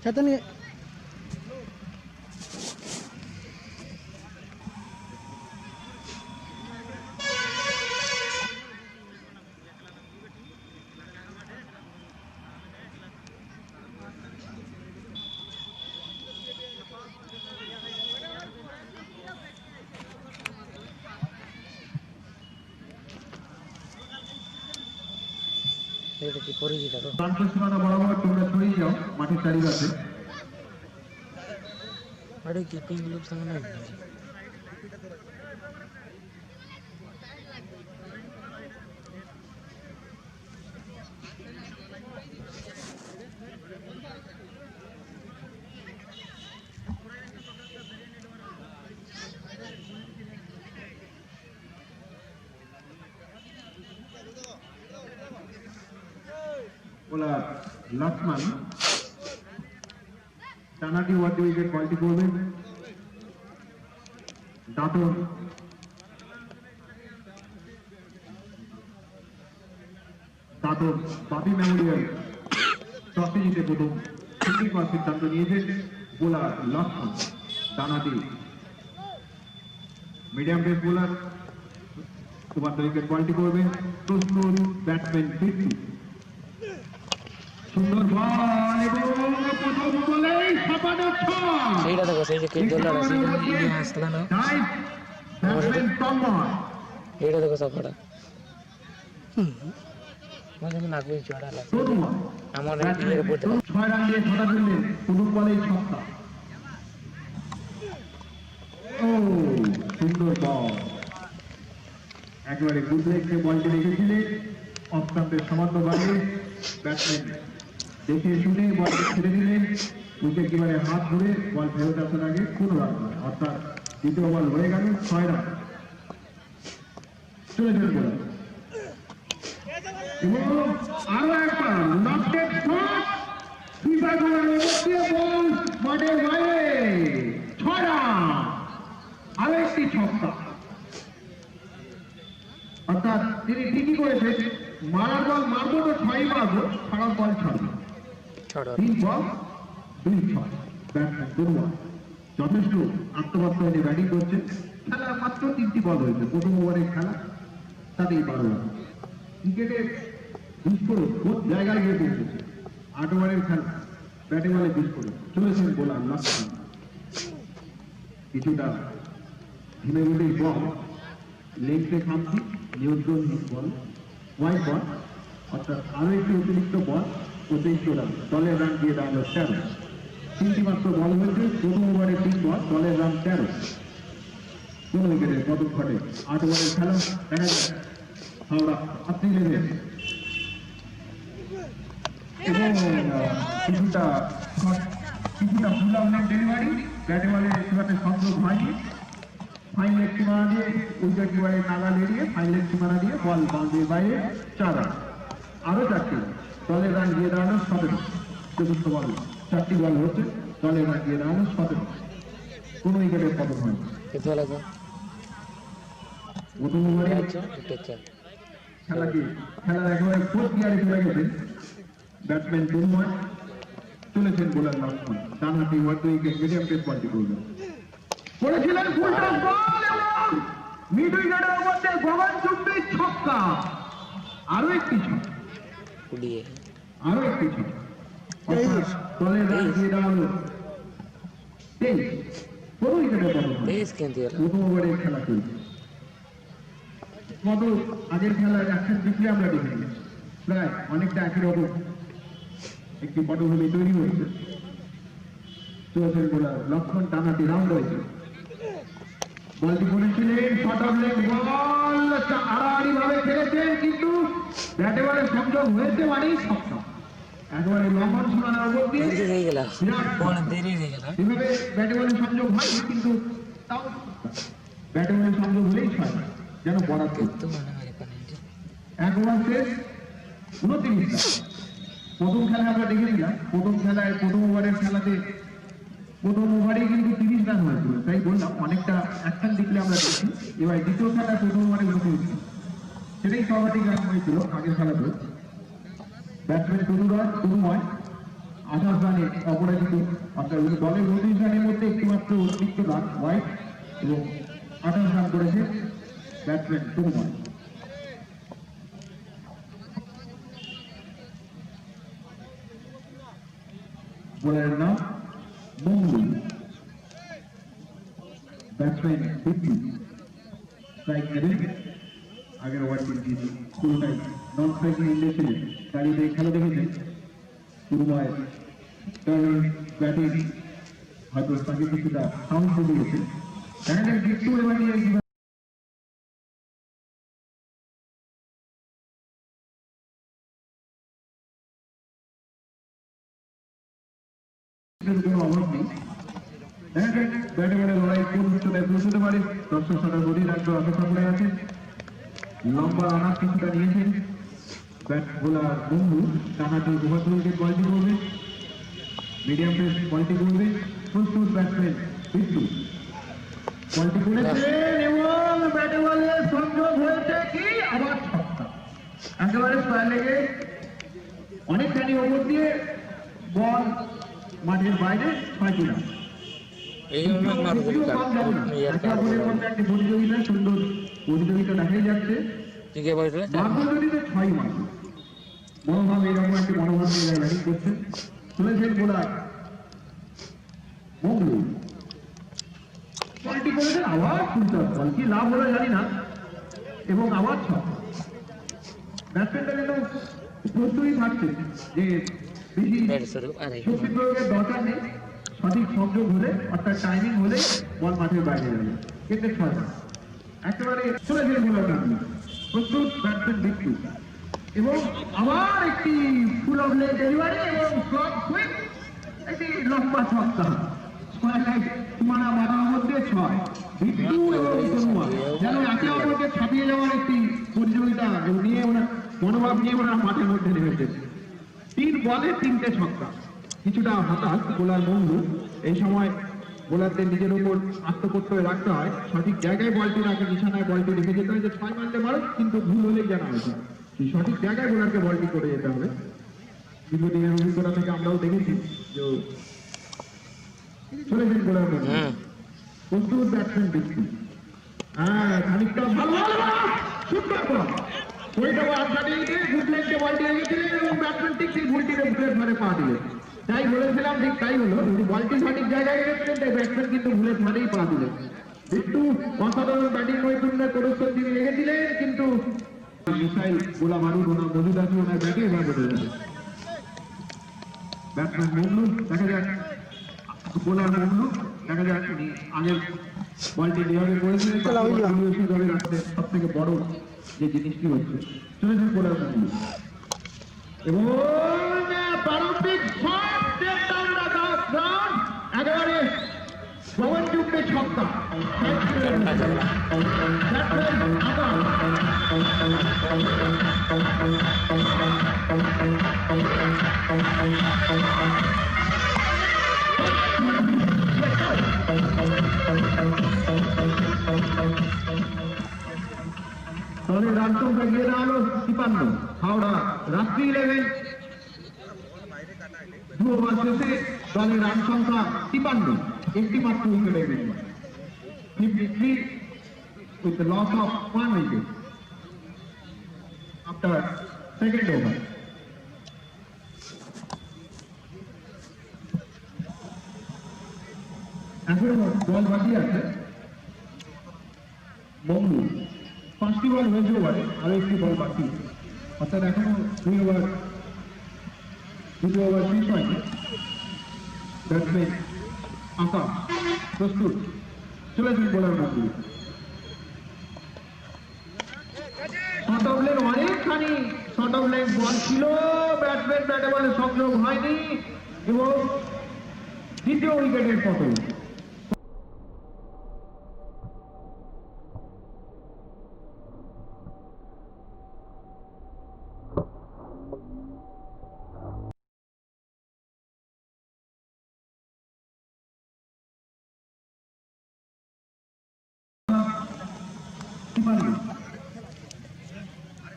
चेतन কি পরিচিত তো সীমানা বরাবর তোমরা ছড়িয়ে যাও মাঠের চারিপাশে। আরে কি পিং লুপ সামনে বোলার লক্ষ্মণ টানাটি ওয়ার্ড উইকেট বলটি করবেন। দাঁতন বাপি মেমোরিয়াল ট্রফি জিতে প্রথম ফিল্ডিং করার সিদ্ধান্ত নিয়েছেন বোলার লক্ষ্মণ। টানাটি মিডিয়াম পেস বোলার সুপার উইকেট বলটি করবেন প্রস্তুত ব্যাটসম্যান ফিফটি। সুন্দর বল এবং প্রথম বলেই ছাপানো ছয়। সেইটা দেখো সেই যে কেট দলার আছে এই আসলা না ব্যাটসম্যান টম্বল এইটা দেখো সবটা মানে না কই জড়া লাগে আমার এর উপর 6 রান দিয়ে ছটা দিলেন প্রথম বলেই ছক্কা। ও সুন্দর বল একবারে গুড লেগে বলটি রেখেছিলেন অফ স্টাম্পের সামান্য বাইরে। ব্যাটসম্যান দেখে শুনে বলটি ছেড়ে দিলেন। উইকেট কিপারে হাত ধরে বল ফেরত আসার আগে কোনো রান নয়, অর্থাৎ দ্বিতীয় বল হয়ে গেল 6 রান। চলে যান এবং আরো একবার লফটেড শট সুইপার করার মধ্যে বল মাঠের বাইরে 6 রান। আরো একটি ছক্কা, অর্থাৎ তিনি ঠিকই করেছেন মারার বল মারবো তো 6ই মারবো, খারাপ বল ছাড়বো। 3 বল 2 ছয়। ব্যাটসম্যান দুর্বল যথেষ্ট আত্মবিশ্বাসে ব্যাটিং করছেন। খেলা মাত্র 3টি বল হয়েছে প্রথম ওভারের খেলা, তাতেই 12 রান। ক্রিকেটে বিস্ফোরক বহুত জায়গায় গিয়ে পৌঁছেছে। 8 ওভারের খেলা ব্যাটে বলে বিস্ফোরক। চলেছেন বোলার লক্ষ্মণ কিছুটা ধীমে গতির বল লেগতে খামছি নিয়ন্ত্রণহীন বল ওয়াইড বল, অর্থাৎ আরো একটি অতিরিক্ত বল 25 রান। দলের রান দিয়ে দাঁড়ালো 13। 3টি মাত্র বল হয়েছে প্রথম ওভারে 3 বল, দলের রান 13। কোন উইকেটের পতন ঘটে। 8 ওভারের খেলা দেখা যায় হাওড়া আপনি লেভেল এবং কিছুটা ফুল আউটের ডেলিভারি ব্যাটে বলে সেভাবে সংযোগ হয়নি। ফাইন লেগ সীমানা দিয়ে উইকেট কিপারের নাগাল এড়িয়ে ফাইন লেগ সীমানা দিয়ে বল বাউন্ডারির বাইরে 4 রান। আরো 4টি দলের রান দিয়ে দাঁড়ানো 17। চতুর্থ বল 4টি বল হচ্ছে, দলের রান দিয়ে দাঁড়ানো 17। কোন উইকেটের পতন হয়নি। প্রথম ওভারে খেলার একেবারে ফোর্থ গিয়ারে চলে গেছেন ব্যাটসম্যান তন্ময়। চলেছেন বোলার লক্ষ্মণ। ডান হাতি ওয়ার্ড উইকেট মিডিয়াম পেস বলটি করবেন। করেছিলেন ফুল টস বল এবং মিড উইকেটের মধ্যে গগন চুম্বী ছক্কা। আরো একটি ছক্কা, আরো একটি ছক্কা, দলের রান দিয়ে দাঁড়ালো 23। কোন উইকেটের পতন হয়নি। প্রথম ওভারের খেলা চলছে। কত আগের খেলার অ্যাকশন ডিসপ্লে আমরা দেখে নিই, প্রায় অনেকটা একই রকম একটি পটভূমি তৈরি হয়েছে। চলেছেন বোলার লক্ষ্মণ। টানাটি রাউন্ড হয়েছে। বলটি করেছিলেন শর্ট অফ লেগ বল, আড়াআড়ি ভাবে খেলেছেন কিন্তু ব্যাটে বলে সংযোগ হয়েছে মানেই ছক্কা। একবারে লম্বন সীমানার উপর দিয়ে এভাবে ব্যাটে বলে সংযোগ হয়নি, কিন্তু তাও ব্যাটে বলে সংযোগ হলেই 6 রান যেন বরাদ করতে। 1 ওভার শেষ 29 রান। প্রথম খেলা আমরা দেখে নিলাম, প্রথম খেলায় প্রথম ওভারের খেলাতে প্রথম ওভারে কিন্তু 30 রান হয়েছিল, তাই বললাম অনেকটা অ্যাকশন দেখলে আমরা দেখছি। এবার দ্বিতীয় খেলায় প্রথম ওভারে 29, সেটাই সর্বাধিক রান হয়েছিল আগের খেলাতে। ব্যাটসম্যান তরুণময় 28 রানে অপরাজিত, অর্থাৎ দলের 29 রানের মধ্যে একটিমাত্র অতিরিক্ত রান হোয়াইট এবং 28 রান করেছে ব্যাটসম্যান তরুণময়। বোলারের নাম মঙ্গল, ব্যাটসম্যান বিপ্লু। স্ট্রাইক নেবেন, আগের ওভারটি দিয়েছে পুরোটাই নন স্ট্রাইকিং ইন্ডিয়া ছিলেন, দাঁড়িয়ে খেলা দেখেছেন তরুণময় ব্যাটিং হয়তো তাকে কিছুটা সাউন্ড করে দিয়েছে। দেখা যায় বিপ্লু এবার নিয়ে কোনো অভাব নেই। দেখা যায় ব্যাটে বলে লড়াই কোন উচ্চতায় পৌঁছতে পারে। দর্শক সাদা গড়ি রাখতে অপেক্ষা করে আছেন, লম্বা রানার কিছুটা নিয়েছেন। ব্যাট বোলার বন্ধু ডানহাতি ওভার উইকেট বলটি করবে, মিডিয়াম পেস বলটি করবে। প্রস্তুত ব্যাটসম্যান বিপ্লু, বলটি করেছেন এবং ব্যাটে বলে সংযোগ হয়েছে কি আবার ছক্কা। একেবারে স্কয়ার লেগে অনেকখানি ওপর দিয়ে বল মাঠের বাইরে 6টি রান। প্রতিযোগিতা সুন্দর প্রতিযোগিতা দেখাই যাচ্ছে। মনোভাব এরকম একটি মনোভাব নিয়ে ব্যাটিং করছেন। চলেছেন বোলার মঙ্গল, বলটি করেছেন আবার ফুলটার বল, কি লাভ হলো জানি না, এবং আবার ছক্কা। ব্যাটসম্যানটা যেন প্রস্তুতই থাকছে যে বেশি শক্তি প্রয়োগের দরকার নেই, সঠিক সংযোগ হলে অর্থাৎ টাইমিং হলে বল মাঠের বাইরে যাবে। কিন্তু 6 রান একেবারে চলেছেন বোলার নাম। প্রস্তুত ব্যাটসম্যান বিপ্লু, এবং আবার একটি ফুল অফ লেগ ডেলিভারি এবং শর্ট কুইক একটি লম্বা ছক্কা। স্কয়ার লাইন সীমানা বাধার মধ্যে 6। বিপ্লু এবং তরুণময় যেন একে অপরকে ছাপিয়ে যাওয়ার একটি প্রতিযোগিতা নিয়ে ওনার মনোভাব নিয়ে ওনারা মাঠের মধ্যে নেমেছেন। 3 বলে 3টে ছক্কা। কিছুটা হতাশ বোলার মঙ্গল। এই সময় বোলারদের নিজের উপর আত্মপ্রত্যয় রাখতে হয়, সঠিক জায়গায় বলটি রাখে, নিশানায় বলটি রেখে যেতে হয় যে 6 মারলে মারো, কিন্তু ভুল হলেই জানা হয়েছে সঠিক জায়গায় বোলারকে বলটি করে যেতে হবে। দীর্ঘদিনের অভিজ্ঞতা থেকে আমরাও দেখেছি যে চলেছেন বোলার মঙ্গল। প্রস্তুত ব্যাটসম্যান বিপ্লু, খানিকটা ভালো সুন্দর বল, ওইটা বল কাটিয়ে দিয়ে গুড লেগকে বলটি রেখেছিলেন এবং ব্যাটসম্যান ঠিক সেই ভুলটিকে ভুলের ঘরে পা দিলেন। তাই বলেছিলাম ঠিক তাই হলো, কিন্তু বলটি সঠিক জায়গায় রেখেছিলেন তাই ব্যাটসম্যান কিন্তু ভুলের ঘরেই পা দিলেন। একটু অসাধারণ ব্যাটিং নৈপুণ্যের প্রদর্শন তিনি রেখেছিলেন, কিন্তু মিসাইল গোলা মারুন ওনার মজুদ আছে ওনার ব্যাটে এবার বলে যাবে। ব্যাটসম্যান মঙ্গল, দেখা যাক বোলার মঙ্গল, দেখা যাক তিনি আগের বলটি যেভাবে করেছিলেন দলের আসলে সব থেকে বড় যে জিনিসটি হচ্ছে। চলেছেন বোলার মঙ্গল এবং পারম্পরিক একেবারে পবনযুক্তে ছক্কা। দলের রান সংখ্যা গিয়ে দাঁড়ালো 53। হাওড়া রাত্রি 11 2 ওভার শেষে দলের রান সংখ্যা 53, একটি মাত্র উইকেটে গেছে 53 with the loss of 1 wicket after second over. এখন বল বাকি আছে মঙ্গল, 5টি বল হয়েছে ওভারে, আরো একটি বল বাকি, অর্থাৎ এখনো 2 ওভার শেষ হয়নি। ব্যাটসম্যান আকাশ প্রস্তুত, চলেছেন bowler Mangal. Short of leg অনেকখানি শর্ট অফ লেগ বল ছিল, ব্যাটসম্যান ব্যাটে বলে সংযোগ হয়নি এবং দ্বিতীয় উইকেটের পতন।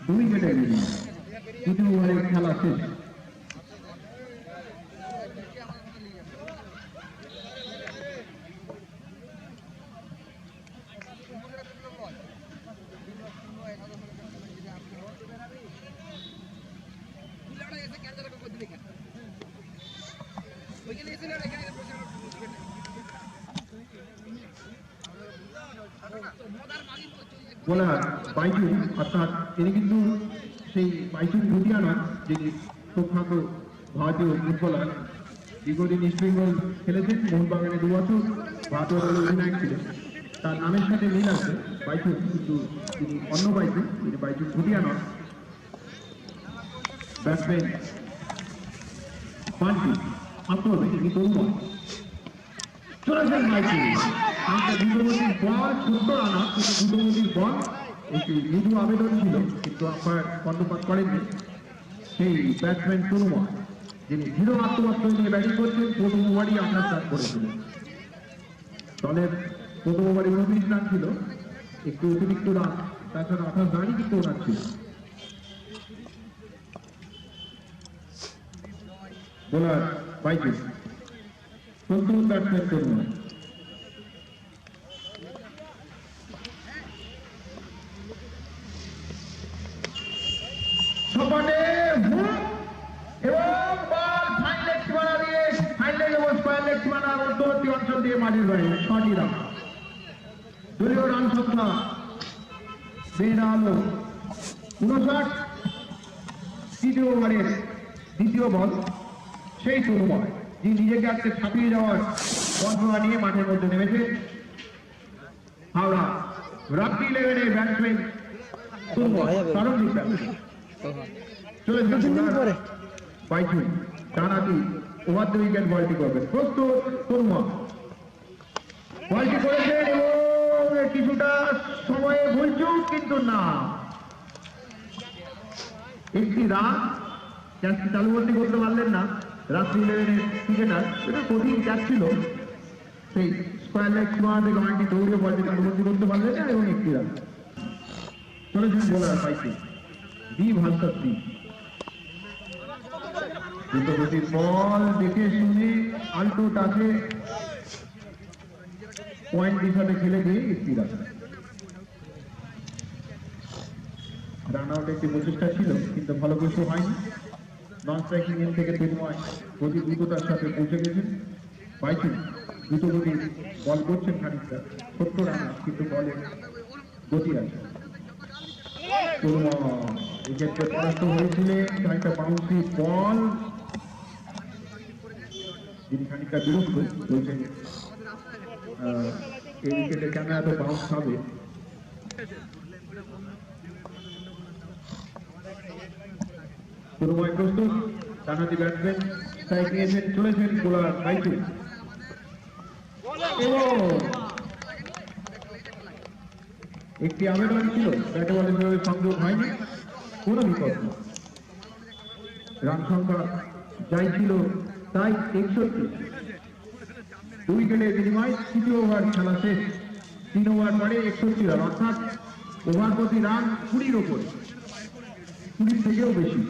দুই উইকেটে দ্বিতীয় ওভারের খেলা শেষ। বোলার বাইচুং, অর্থাৎ তিনি কিন্তু সেই বাইচুং ভুটিয়া নন, যিনি প্রখ্যাত ভারতীয় ফুটবলার, দীর্ঘদিন ইস্ট বেঙ্গল খেলেছেন, মোহনবাগানে 2 বছর ভারতীয় দলের অধিনায়ক ছিলেন। তার নামের সাথে মিল আছে বাইচুং, কিন্তু তিনি অন্য বাইচুং, তিনি বাইচুং ভুটিয়া নন। ব্যাটসম্যান পান্টি আক্রমণে তিনি তরুণ চলেছেন বাইচুং। দ্রুতগতির বল, ছোট্ট রানা, কিন্তু দ্রুতগতির বল, একটি মৃদু আবেদন ছিল, কিন্তু আম্পায়ার কর্ণপাত করেননি। সেই ব্যাটসম্যান তরুণ, যিনি দৃঢ় আত্মবিশ্বাস নিয়ে ব্যাটিং করছেন, প্রথম ওভারই 28 রান করেছিলেন। দলের প্রথম ওভারে 29 রান ছিল, একটু অতিরিক্ত রান, তাছাড়া 28 রানই কিন্তু ওনার ছিল। বোলার বাইচুং, প্রথম ব্যাটসম্যান তরুণ। সপাটে হুক এবং বল ফাইন লেগ সীমানা দিয়ে, ফাইন লেগ এবং স্কয়ার লেগ সীমানার মধ্যবর্তী অঞ্চল দিয়ে মাটির বাইরে 6টি রান। দলীয় রান সংখ্যা বেড়ে দাঁড়ালো 59। তৃতীয় ওভারের দ্বিতীয় বল সেই তরুণ, যিনি নিজেকে আজকে ছাপিয়ে যাওয়ার কল্পনা নিয়ে মাঠের মধ্যে নেমেছে। হাওড়া রাত্রি 11-এর ব্যাটসম্যান তরুণ, প্রারম্ভিক ব্যাটসম্যান চলে বাইচুং ডানাতি ওভার দ্য উইকেট বলটি করবেন। প্রস্তুত তরুণ, বলটি করেছেন এবং কিছুটা সময়ে ভুলচুক, কিন্তু না, একটি রান। ক্যাচটি চালুবন্দি করতে পারলেন না রাত্রি 11-এর ক্রিকেটার, এটা কঠিন ক্যাচ ছিল। সেই স্কয়ার লেগ সীমানা থেকে অনেকটি দৌড়ে বলটি চালুবন্দি করতে পারলেন না এবং একটি রান। চলেছেন বোলার বাইচুং ডি ভার্সাস ডি। দ্রুতগতির বল দেখে শুনে আলটো টাচে পয়েন্ট হিসাবে খেলে দিয়ে একটি রান। রান আউট একটি প্রচেষ্টা ছিল, কিন্তু ফলপ্রসূ হয়নি। নন স্ট্রাইকিং এন্ড থেকে তরুণ গতি দ্রুততার সাথে পৌঁছে গেছেন। বাইচুং দ্রুতগতির বল করছেন খানিকটা, ছোট্ট রান, কিন্তু বলে গতি আছে। উইকেটে পরাস্ত হয়েছিলেন, খানিকটা বাউন্সি বল, যিনি খানিকটা বিরক্ত বলছেন এই উইকেটে কেন এত বাউন্স হবে। পুরোময় প্রস্তুত, ডানহাতি ব্যাটসম্যান স্ট্রাইক নিয়েছেন, চলেছেন বোলার বাইচুং এবং একটি আবেদন ছিল, ব্যাটে বলে সংযোগ হয়নি, কোনো বিকল্প। রান সংখ্যা যাই ছিল তাই 61। 2 উইকেটের বিনিময়ে তৃতীয় ওভার খেলা শেষ। 3 ওভার পরে 61 রান, অর্থাৎ ওভার প্রতি রান 20-র ওপরে, 20 থেকেও বেশি।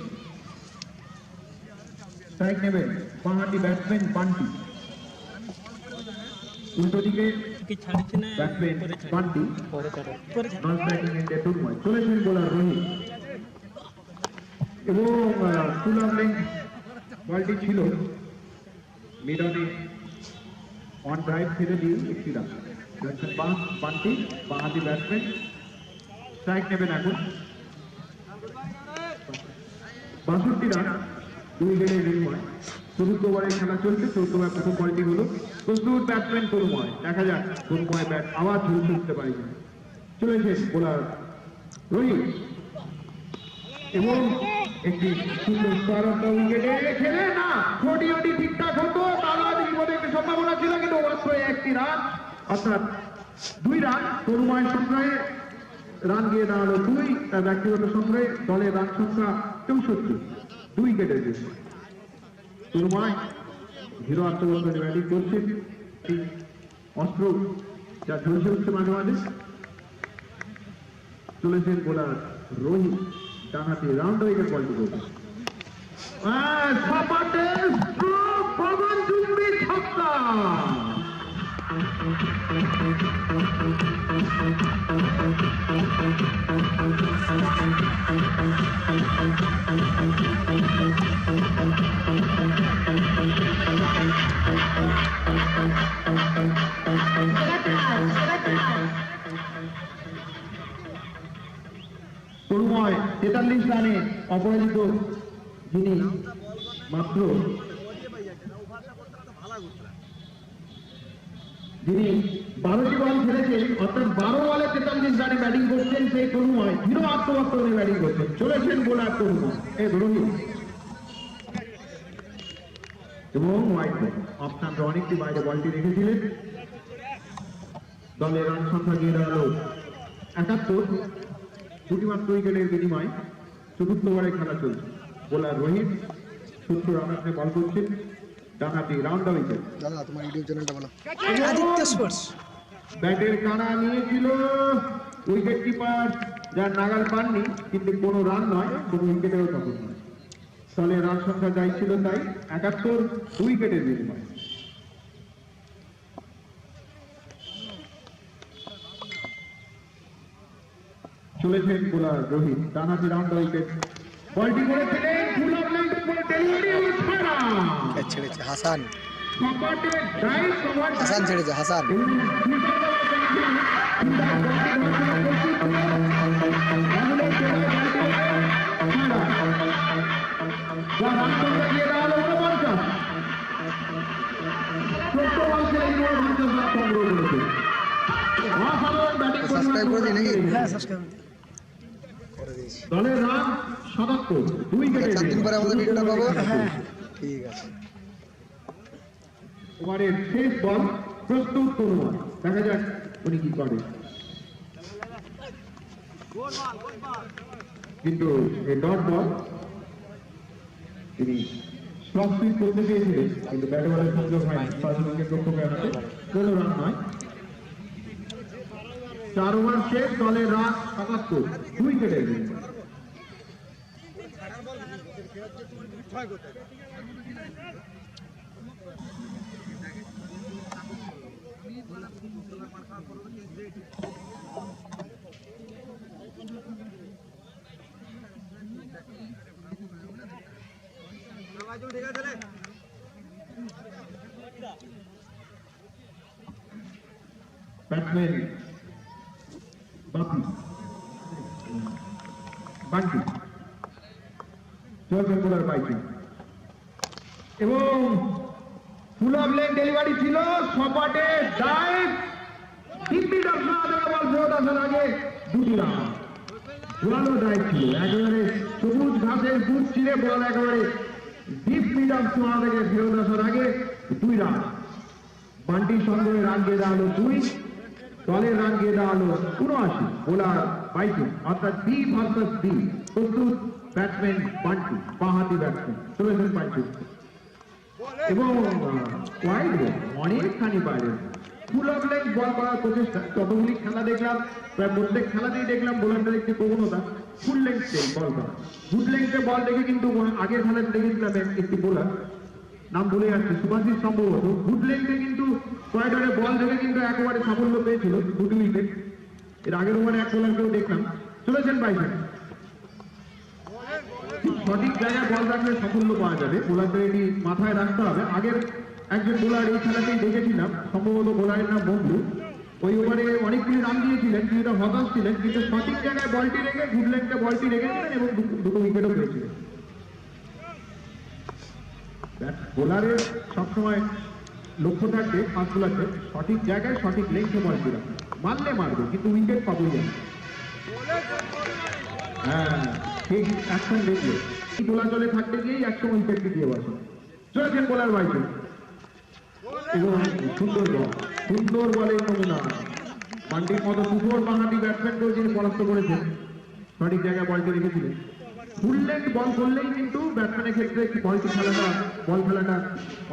স্ট্রাইক নেবেন বাঁহাতি ব্যাটসম্যান পান্টি, উল্টো দিকে ব্যাটসম্যান পান্টি, নন স্ট্রাইকিং এন্ডে তরুণ। চলেছেন বোলার রোহিত এবং ফুল অফ লেন্থ বলটি ছিল মিডনে অন ড্রাইভ ফেলে দিয়ে একটি রান। ব্যাটসম্যান পান্টি, বাঁহাতি ব্যাটসম্যান, স্ট্রাইক নেবেন এখন 62 রান, 2 উইকেটের বিনিময়ে। চতুর্থ ওভারে খেলা চলছে, চতুর্থ ওভার প্রথম বলটি হলো। প্রস্তুত ব্যাটসম্যান তরুণময়, দেখা যাক তরুণময় ব্যাট আবার ঝুল ছুটতে পারি কিনা। চলেছে বোলার রোহিত এবং একটি সুন্দর স্কোয়ার অফ দ্য উইকেটে খেলে না, ওটি ঠিকঠাক হতো, তাহলে বিপদে একটি সম্ভাবনা ছিল, কিন্তু মাত্র একটি রান, অর্থাৎ 2 রান। তরুণময়ের সংগ্রহে রান দিয়ে দাঁড়ালো 2, তার ব্যক্তিগত সংগ্রহে দলের রান সংখ্যা 64, 2 উইকেটের বেশি। তরুণময় হিরো আত্মবন্ধনে ব্যাটিং করছেন, অস্ত্র যা ঝলসে উঠছে মাঝে মাঝে। চলেছেন বোলার রোহিত, ডানহাতি রাউন্ড উইকেট বলটি করবে। পবনচুম্বী ছক্কা। অপরাজিত যিনি মাত্র যিনি 12টি বল খেলেছেন, অর্থাৎ 12 বলে 43 রানে ব্যাটিং করছেন, সেই তরুণময় 0 আত্মবর্তনে ব্যাটিং করছেন। চলেছেন বোলার তরুণময় রোহিত এবং হোয়াইট বল। অফ স্টাম্পে অনেকটি বাইরে বলটি রেখেছিলেন। দলের রান সংখ্যা গিয়ে দাঁড়ালো 71, দুটি মাত্র উইকেটের বিনিময় চতুর্থ ওভারে খেলা চলছে। বোলার রোহিত 70 রান আপনি বল করছেন, ডানহাতি রাউন্ড দ্য উইকেট। দাদা তোমার ইউটিউব চ্যানেলটা বলো। আদিত্য স্পোর্টস। ব্যাটের কানা নিয়েছিল উইকেট কিপার, যার নাগাল পাননি, কিন্তু কোনো রান নয়, কোনো উইকেটেও তখন নয়। ফলে রান সংখ্যা যাই ছিল তাই 71, উইকেটের বিনিময়। চলেছেন বোলার রোহিত, ডানহাতি রাউন্ড উইকেট। বলটি করেছিলেন ফুল অফ লেগ করে ডেলিভারি ছাড়া। ছেড়েছে হাসান, কপাটে ড্রাইভ কভার হাসান ছেড়েছে হাসান। সাবস্ক্রাইব করে দিই নাকি? হ্যাঁ, সাবস্ক্রাইব করে দিয়েছি। দলের রান 77, 2 উইকেটের 4 দিন পরে আমাদের ভিডিওটা পাবো। হ্যাঁ, ঠিক আছে। ওভারের শেষ বল প্রস্তুত করুন, দেখা যাক উনি কি করে। কিন্তু এই ডট বল তিনি স্টপ স্পিড করতে চেয়েছিলেন, কিন্তু ব্যাট বলের সুযোগ হয়নি। ফার্স্ট উইকেট রক্ষকের হাতে কোনো রান নয়। 4 ওভার শেষ, দলের রান 77, 2 উইকেটের বিনিময়ে। ব্যাটসম্যান বান্টি চলছেন বোলার বাইকে এবং ফুল অফ লেগ ডেলিভারি ছিল, সপাটে ডাইভ, 3 মিনিট অপশন দেওয়া বল ফেরত আসার আগে 2টি রান। জোরালো ডাইভ ছিল, একেবারে সবুজ ঘাসের বুক চিরে বল একেবারে 20 মিনিট অপশন থেকে ফেরত আসার আগে 2 রান। বান্টির সঙ্গে রান গিয়ে দাঁড়ালো 2, দলের রান গিয়ে দাঁড়ালো 79। বোলার বাইকে, অর্থাৎ বি ভার্সাস বি। প্রস্তুত ব্যাটসম্যান বান্টি, বাঁহাতি ব্যাটসম্যান। চলেছেন বাইকে এবং ওয়াইড বল অনেকখানি বাইরে। ফুল অফ লেগ বল করার প্রচেষ্টা, যতগুলি খেলা দেখলাম প্রায় প্রত্যেক খেলাতেই দেখলাম বোলারদের একটি প্রবণতা ফুল লেন্থে বল করা। গুড লেন্থে বল দেখে কিন্তু আগের খেলাতে দেখেছিলাম একটি বোলার, নাম ভুলে যাচ্ছে, সুভাষিস সম্ভবত, গুড লেন্থে কিন্তু কয়েকবারে বল দেখে কিন্তু একেবারে সাফল্য পেয়েছিল, 2 উইকেট। এর আগের ওভারে এক বোলারকেও দেখলাম। চলেছেন বাইরে, সঠিক জায়গায় বল রাখলে সাফল্য পাওয়া যাবে, বোলারদের এটি মাথায় রাখতে হবে। আগের একজন বোলার এই খেলাতেই দেখেছিলাম, সম্ভবত বোলারের নাম বন্ধু, ওই ওভারে অনেকগুলি রান দিয়েছিলেন, কিছুটা হতাশ ছিলেন, কিন্তু সঠিক জায়গায় বলটি রেখে গুড লেন্থে বলটি রেখেছিলেন এবং 2 উইকেটও পেয়েছিলেন। বোলারের সবসময় লক্ষ্য থাকবে ফাস্ট বোলারদের সঠিক জায়গায় সঠিক লেন্থে বলটি রাখা, মারলে মারবে কিন্তু উইকেট পাবই যাবে। হ্যাঁ ঠিক, অ্যাকশন দেখলে তোলা চলে থাকতে গিয়েই একসময় উইকেটকে দিয়ে বসে। চলেছেন বোলার বাইকে এবং সুন্দর বলের নমুনা। মান্ডির মতো দুপুর বাঁহাতি ব্যাটসম্যানকেও যিনি পরাস্ত করেছেন, সঠিক জায়গায় বলটি রেখেছিলেন। ফুল লেন্থ বল করলেই কিন্তু ব্যাটসম্যানের ক্ষেত্রে বল খেলাটা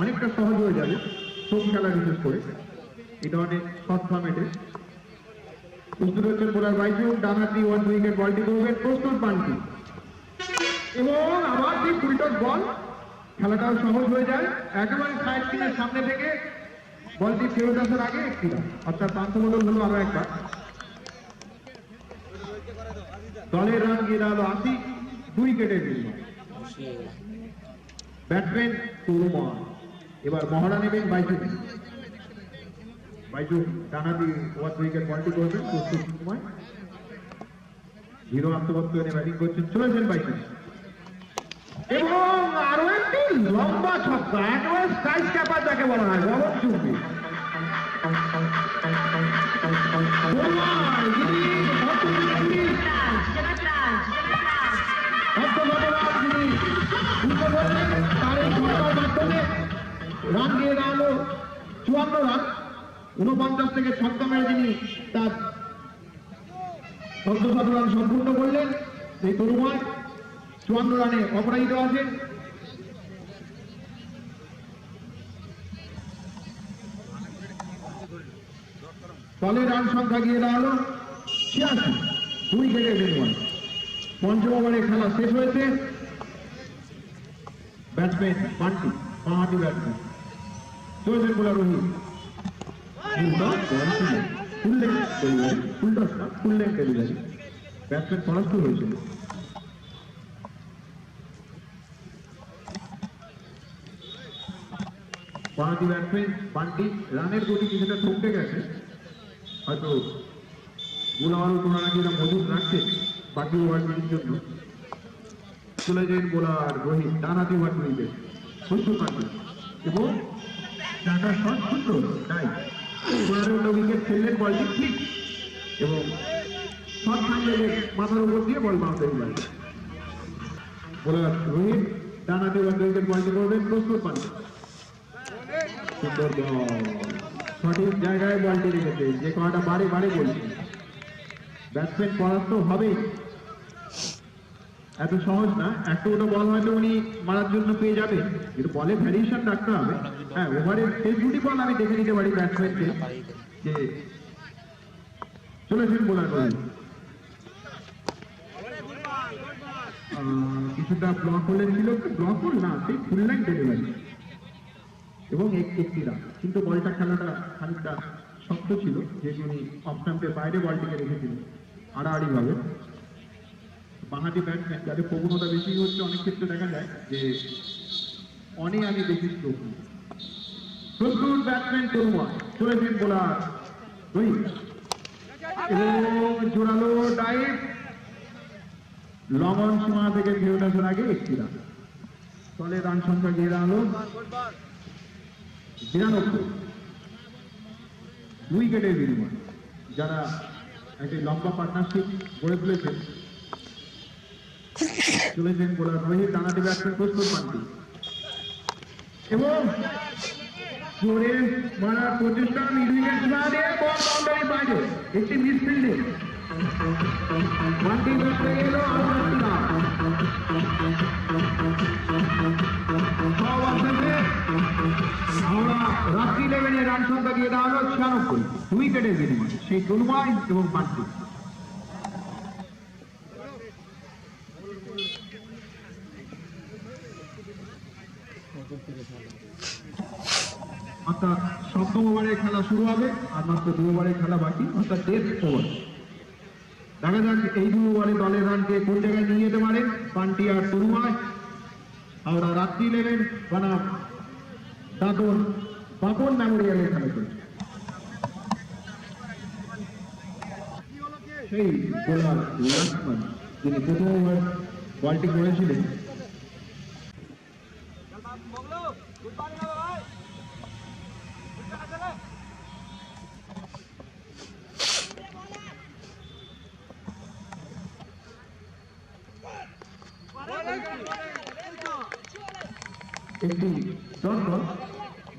অনেকটা সহজ হয়ে যাবে, শোক খেলা বিশেষ করে এই ধরনের শর্ট ফর্মেটে। প্রস্তুত হচ্ছেন বোলার বাইকে, ডানহাতি 1 উইকেট বলটি করবেন, প্রস্তুত বান্টি এবং আবার যে ফুলটস বল, খেলাটাও সহজ হয়ে যায়। একেবারে সাইড স্পিনের সামনে থেকে বলটি ফেরত আসার আগে একটি রান, অর্থাৎ পান্থবদল হলো আরো একবার। দলের রান গিয়ে দাঁড়ালো 80, 2 উইকেটের বিনিময়ে। ব্যাটসম্যান তরুণ, এবার মহড়া নেবেন বাইজু। ডানহাতি 1 উইকেট বলটি করবেন, প্রস্তুত সময় 0 আত্মবর্তনে ব্যাটিং করছেন। চলেছেন বাইজু এবং আরো একটি লম্বা ছক্কা, একেবারে স্কাই ক্যাপার যাকে বলা হয়, গগন চুম্বি। রান দিয়ে দাঁড়ালো 54 রান, 49 থেকে ছক্কা মেরে তিনি তার 14 রান সম্পূর্ণ করলেন। এই তরুণয় 54 রানে অপরাজিত আছেন। দলের রান সংখ্যা গিয়ে দাঁড়ালো 86, 2 উইকেটের বিনিময়। পঞ্চম ওভারে খেলা শেষ হয়েছে। ব্যাটসম্যান বান্টি, বাঁহাতি ব্যাটসম্যান, চলছেন বোলার রোহিত। ব্যাটসম্যান পরাস্ত হয়েছিল। বাঁহাতি ব্যাটসম্যান বান্টি, রানের গতি কিছুটা থমকে গেছে, হয়তো বোলার তোমরা নাকি এটা মজুদ রাখছে বাকি ওভারগুলির জন্য। চলে যান বোলার রোহিত, ডানহাতি ওভারগুলিতে সুস্থ পান্টি এবং ডাটা শট সুন্দর, তাই বোলারের উইকেট ফেললেন, বলটি ঠিক এবং শট থাকলে মাথার উপর দিয়ে বল বাউন্ডারি যায়। বোলার রোহিত ডানহাতি ওভারগুলিতে বলটি করবেন, প্রস্তুত পান্টি। সুন্দর বল, সঠিক জায়গায় বলটি রেখেছে, যে কথাটা বারে বারে বলছি, ব্যাটসম্যান পরাস্ত হবেই, এত সহজ না। একটা ওটা বল হয়তো উনি মারার জন্য পেয়ে যাবে, কিন্তু বলে ভ্যারিয়েশন রাখতে হবে। হ্যাঁ, ওভারের শেষ দুটি বল আমি দেখে নিতে পারি ব্যাটসম্যানকে যে চলেছেন বোলার করে কিছুটা ব্লক হলে ছিল, ব্লক হল না, সেই ফুল লাইন ডেলিভারি এবং একটি রান, কিন্তু বলটা খেলাটা খানিকটা শক্ত ছিল, যেহেতু উনি অফ স্টাম্পের বাইরে বলটিকে রেখেছিলেন আড়াআড়ি ভাবে। বাঁহাতি ব্যাটসম্যান যাদের প্রবণতা বেশি হচ্ছে, অনেক ক্ষেত্রে দেখা যায় যে অনেক আগে বেশি স্ট্রোক। প্রস্তুত ব্যাটসম্যান তরুণ, চলেছেন বোলার রোহিত এবং জোরালো ডাইভ, লঙ্ঘন সীমা থেকে ফেরত আসার আগে একটি রান। দলের রান সংখ্যা গিয়ে দাঁড়ালো 92, 2 উইকেটের বিনিময়। যারা একটি লম্বা পার্টনারশিপ গড়ে তুলেছেন, চলেছেন বোলার রোহিত, ডানহাতি ব্যাটসম্যান প্রস্তুত পান্টি এবং জোরে মারার প্রচেষ্টা, মিড উইকেট দিয়ে বল বাউন্ডারি বাইরে, একটি মিসফিল্ডিং। পান্টি ব্যাটে এলো আরো একটি রান। আমরা রাত্রি 11 রান সংখ্যা দিয়ে দাঁড়ালো 96, 2 উইকেটের বিনিময়, সেই তরুণয় এবং পান্টি। অর্থাৎ সপ্তম ওভারে খেলা শুরু হবে, আর মাত্র 2 ওভারে খেলা বাকি, অর্থাৎ 1.5 ওভার। দেখা যাক এই 2 ওভারে দলের রানকে কোন জায়গায় নিয়ে যেতে পারে পান্টি আর তরুণয়। আমরা রাত্রি 11 বনাম দাদন বাপন মেমোরিয়ালে খেলা চলছে। সেই বোলার লক্ষ্মণ, যিনি প্রথম ওভার বলটি করেছিলেন, একটি ডট বল।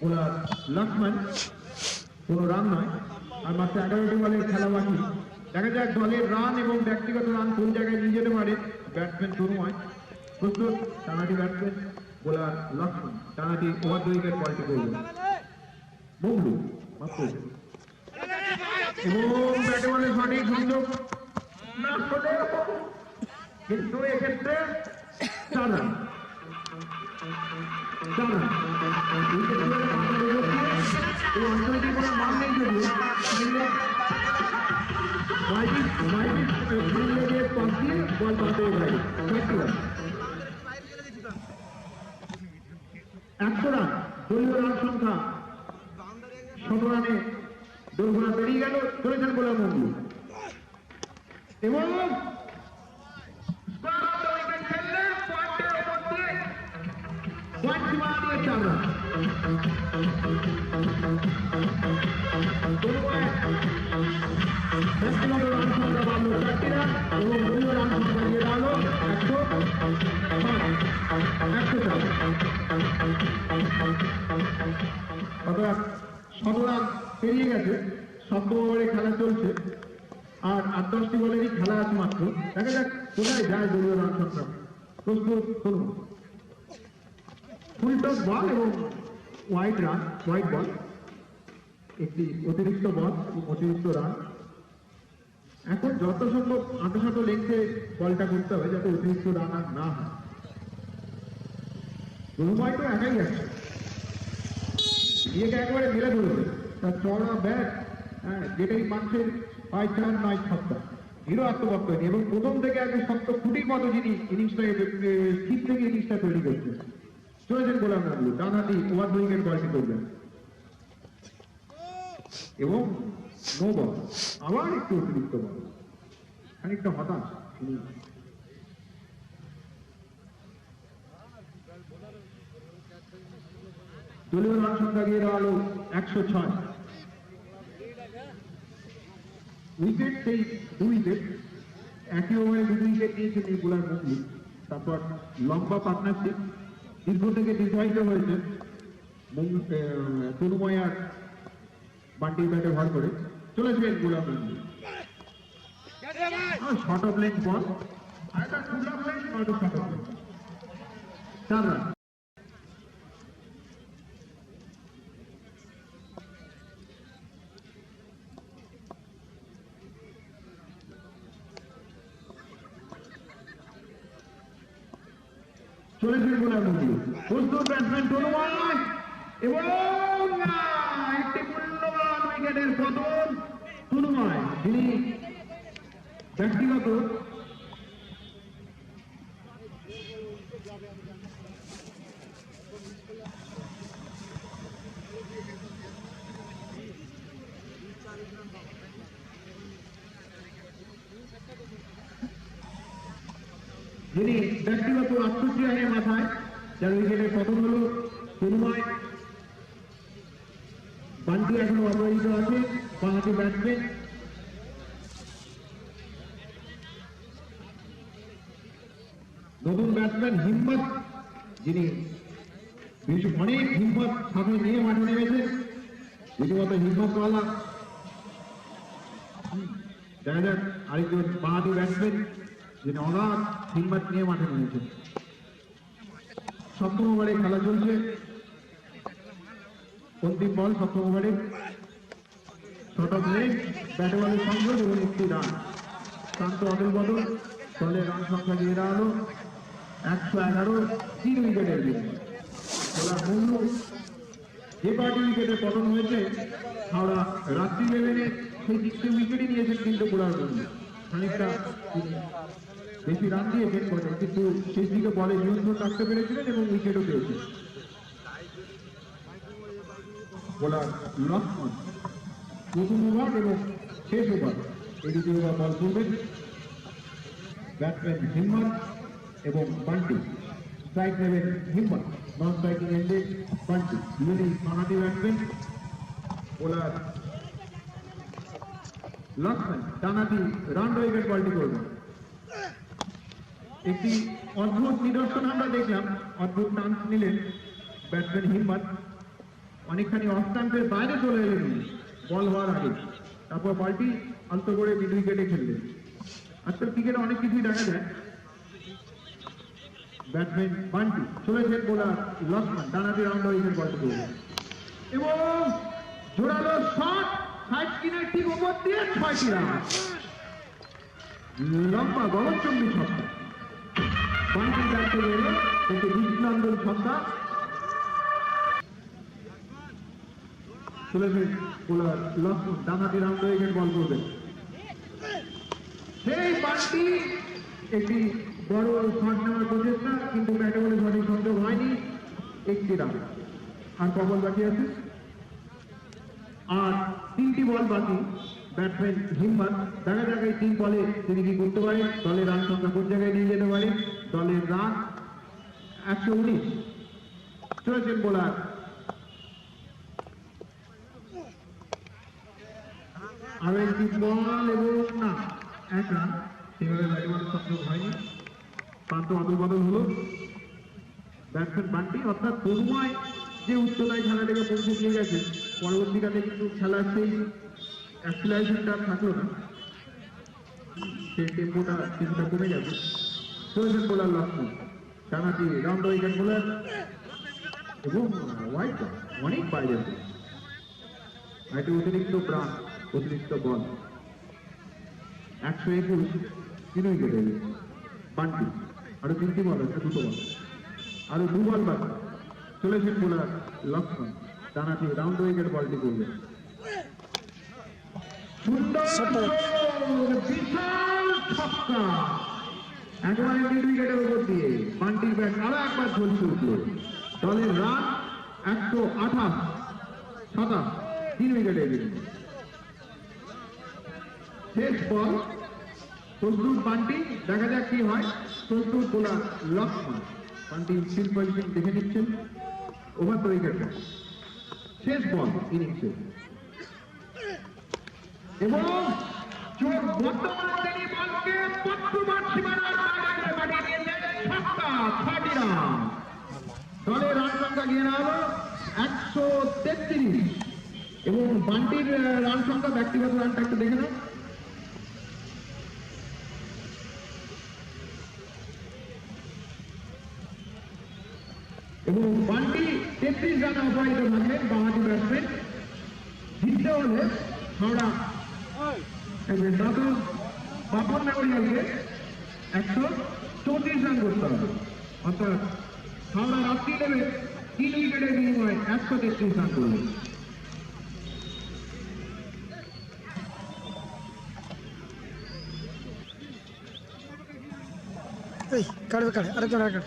বোলার লক্ষ্মণ, কোনো রান নয়, আর মাত্র 11টি বলে খেলা বাকি। দেখা যাক দলের রান এবং ব্যক্তিগত রান কোন জায়গায় নিয়ে যেতে পারে ব্যাটসম্যান তরুণ। প্রস্তুত ডানহাতি ব্যাটসম্যান বোলার লক্ষ্মণ, ডানহাতি ওভার 2 উইকেট বলটি করবেন বন্ধু মাত্র, এবং ব্যাটে বলে সঠিক সংযোগ না হলে কিন্তু এক্ষেত্রে 4 রান। অর্থনৈতিক কোনো মান নেই, যদি বল পাতে 100 রান, দলীয় রান সংখ্যা 17 রানে দোলঘোড়া পেরিয়ে গেল। চলেছেন বোলার মঙ্গলু এবং পয়েন্ট সীমা দিয়ে 4 রান ব্যক্তিগত রান সংখ্যা বাড়লো 4টি রান এবং দলীয় রান সংখ্যা দিয়ে দাঁড়ালো 104 অর্থাৎ 17 রান পেরিয়ে গেছে। 7 ওভারে খেলা চলছে আর 8-10টি বলেরই খেলা আছে মাত্র। দেখা যাক কোথায় যায় দলীয় রান সংখ্যা। প্রস্তুত করুন। ফুল টস বল এবং হোয়াইট বল, একটি অতিরিক্ত বল এবং অতিরিক্ত রান। এখন যত সম্ভব আঁটো লেংথে বলটা করতে হবে যাতে অতিরিক্ত রান আর না হয়। রুমাই তো একাই আছে, ইয়েকে একেবারে মেলে ধরেছে। তার চড়া ব্যাট, যেটাই মানুষের 5-4 নয় 6 হিরো আত্মবক্ত এবং প্রথম থেকে একদম শক্ত খুঁটির মতো যিনি ইনিংসটা স্থির থেকে ইনিংসটা তৈরি করছেন। চলেছেন গোলাম নাজমুল, ডানহাতি ওভার উইকেট বলটি করবেন এবং নো বল, আবার একটু অতিরিক্ত বল, খানিকটা হতাশ। দলীয় রান সংখ্যা দিয়ে দাঁড়ালো 106। উইকেট সেই 2 উইকেট, একই ওভারে 2 উইকেট নিয়েছেন এই বোলার মুসলিম। তারপর লম্বা পার্টনারশিপ দীর্ঘ থেকে দীর্ঘায়িত হয়েছে তনুময় আর বান্টির ব্যাটে ভর করে। চলেছিলেন bowler Muslim, short of length ball, একটা ফুল অফ লেন্থ, নয়তো শর্ট অফ লেন্থ, 4 রান। চলেছেন বোলার মুসলিম, প্রস্তুত ব্যাটসম্যান তনুময় এবং একটি মূল্যবান উইকেটের পতন তনুময়, যিনি ব্যক্তিগত আত্মক্রিয়ার মাথায় যার উইকেটের পতন হলো তনুময়। বান্টি এখনো অবহেলিত আছে, বাঁহাতি ব্যাটসম্যান। নতুন ব্যাটসম্যান হিম্মত, যিনি অনেক হিম্মত সাথে নিয়ে মাঠে নেমেছেন, রীতিমতো হিম্মতওয়ালা। দেখা যাক আরেকজন বাঁহাতি ব্যাটসম্যান যিনি অগাধ হিম্মত নিয়ে মাঠে নেমেছেন। 7ম ওভারে খেলা চলছে, অন্তিম বল 7ম ওভারে, শর্ট অফ লেগ, ব্যাটে বলের সংযোগ এবং একটি রান। শান্ত অদল বদল, দলের রান সংখ্যা দিয়ে দাঁড়ালো 111, 3 উইকেটের বিনিময়ে। যে পার্টি উইকেটে পতন হয়েছে হাওড়া রাত্রি 11-এ, সেই 3টে উইকেটই নিয়েছেন কিন্তু বোলার বন্ধু। খানিকটা বেশি রান দিয়েছেন বটে, কিন্তু শেষ দিকে বলে নিয়ন্ত্রণ রাখতে পেরেছিলেন এবং উইকেটও পেয়েছেন। বোলার লক্ষ্মণ প্রথম ওভার এবং শেষ ওভার এই দুটি ওভার বল করবেন ব্যাটসম্যান হিম্মত এবং বান্টি। স্ট্রাইক নেবেন হিম্মত, নন স্ট্রাইকিং এন্ডে বান্টি, দুজনেই বাঁহাতি ব্যাটসম্যান। বোলার লক্ষ্মণ ডানহাতি রান উইকেট বলটি করবেন। একটি অদ্ভুত নিদর্শন আমরা দেখলাম, অদ্ভুত চান্স নিলেন ব্যাটসম্যান হিম্মত, অনেকখানি অফ স্ট্যাম্পের বাইরে চলে এলেন বল হওয়ার আগে, তারপর বলটি আলতো করে মিড উইকেটে খেললেন। আজকাল ক্রিকেটে অনেক কিছুই দেখা যায়। ব্যাটসম্যান বান্টি, চলেছেন বোলার লক্ষ্মণ ডানহাতি রাউন্ড উইকেট বলটি করবেন এবং জোরালো শট, সাইড স্কিনের ঠিক উপর দিয়ে 6টি রান। লম্বা গগনচুম্বী ছক্কা, বান্টি ব্যাট থেকে এলো একটি দৃষ্টিনন্দন ছক্কা। চলেছেন বোলার লক্ষ্মণ ডানহাতি রাউন্ড উইকেট বল করবেন। সেই বান্টি একটি বড় শট নেওয়ার প্রচেষ্টা, কিন্তু ব্যাটে বলে সঠিক সংযোগ হয়নি, 1টি রান। আর কবল বাকি আছে, আর 3টি বল বাকি। ব্যাটসম্যান হিম্মত, দেখা যাক এই 3 বলে তিনি কি করতে পারেন, দলের রান সংখ্যা কোন জায়গায় নিয়ে যেতে পারেন। দলের রান 119, চলেছেন বোলার আরো একটি বল এবং না এক রান সেভাবে ব্যাটিং সংযোগ হয়নি প্রান্ত অদল বদল হলো ব্যাটসম্যান বান্টি অর্থাৎ তরুণময় যে উচ্চতায় খেলাটাকে পৌঁছে দিয়ে গেছে পরবর্তীকালে কিন্তু খেলার সেই অ্যাক্সিলারেশনটা থাকলো না সেই টেম্পোটা কিছুটা কমে গেছে চলেছেন বোলার লক্ষ্মণ ডানাটি রাউন্ড উইকেট বোলার এবং ওয়াইড অনেক বাইরে অতিরিক্ত প্রাণ অতিরিক্ত বল 121 3 উইকেটে বান্টি আরো 3টি বল আছে 2টো বল আরো 2 বল বাকি চলেছেন বোলার লক্ষ্মণ ডানাটি রাউন্ড উইকেট বলটি করবে সুন্দর বিশাল ছক্কা একেবারে মিড উইকেটের উপর দিয়ে বান্টির ব্যাট আরো একবার ঝলসে উঠল দলের রান 128 27 3 উইকেটে এগিয়ে শেষ বল প্রস্তুত বান্টি দেখা যাক কি হয় প্রস্তুত bowler Lakshman Bunty field position দেখে নিচ্ছেন ওভার দ্য উইকেট শেষ বল ইনিংসে এবং চোখ বন্ধ করে তিনি বলকে বর্তমান সীমানার বাইরে পাঠিয়ে দিয়েছেন ছক্কা 30 রান দলের রান সংখ্যা গিয়ে না হলো 133 এবং বান্টির রান সংখ্যা ব্যক্তিগত রানটা একটু দেখে নাও এবং বান্টি 33 রানে অপরাজিত থাকলেন বাঁহাতি ব্যাটসম্যান জিততে হলে হাওড়া বাপন মেমোরিয়ালকে 134 রান করতে হবে অর্থাৎ হাওড়া রাত্রি নেবে 3 উইকেটের বিনিময়ে 133 রান করবে এই কাটবে কাটে আরেকজন আরেকজন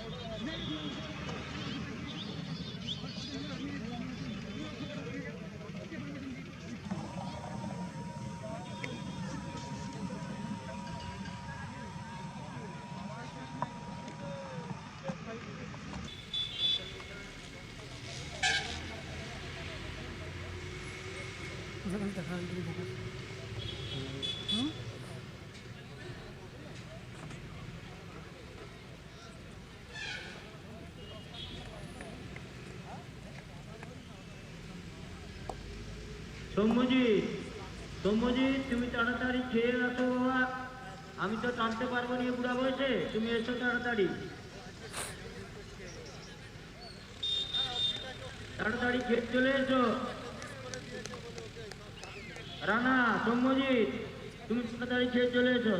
সৌম্যজিৎ তুমি তাড়াতাড়ি খেয়ে আসো বাবা আমি তো টানতে পারবো না বুড়া বয়সে তুমি এসো তাড়াতাড়ি তাড়াতাড়ি খেয়ে চলে এসো রানা সৌম্যজিৎ তুমি তাড়াতাড়ি খেয়ে চলে এসো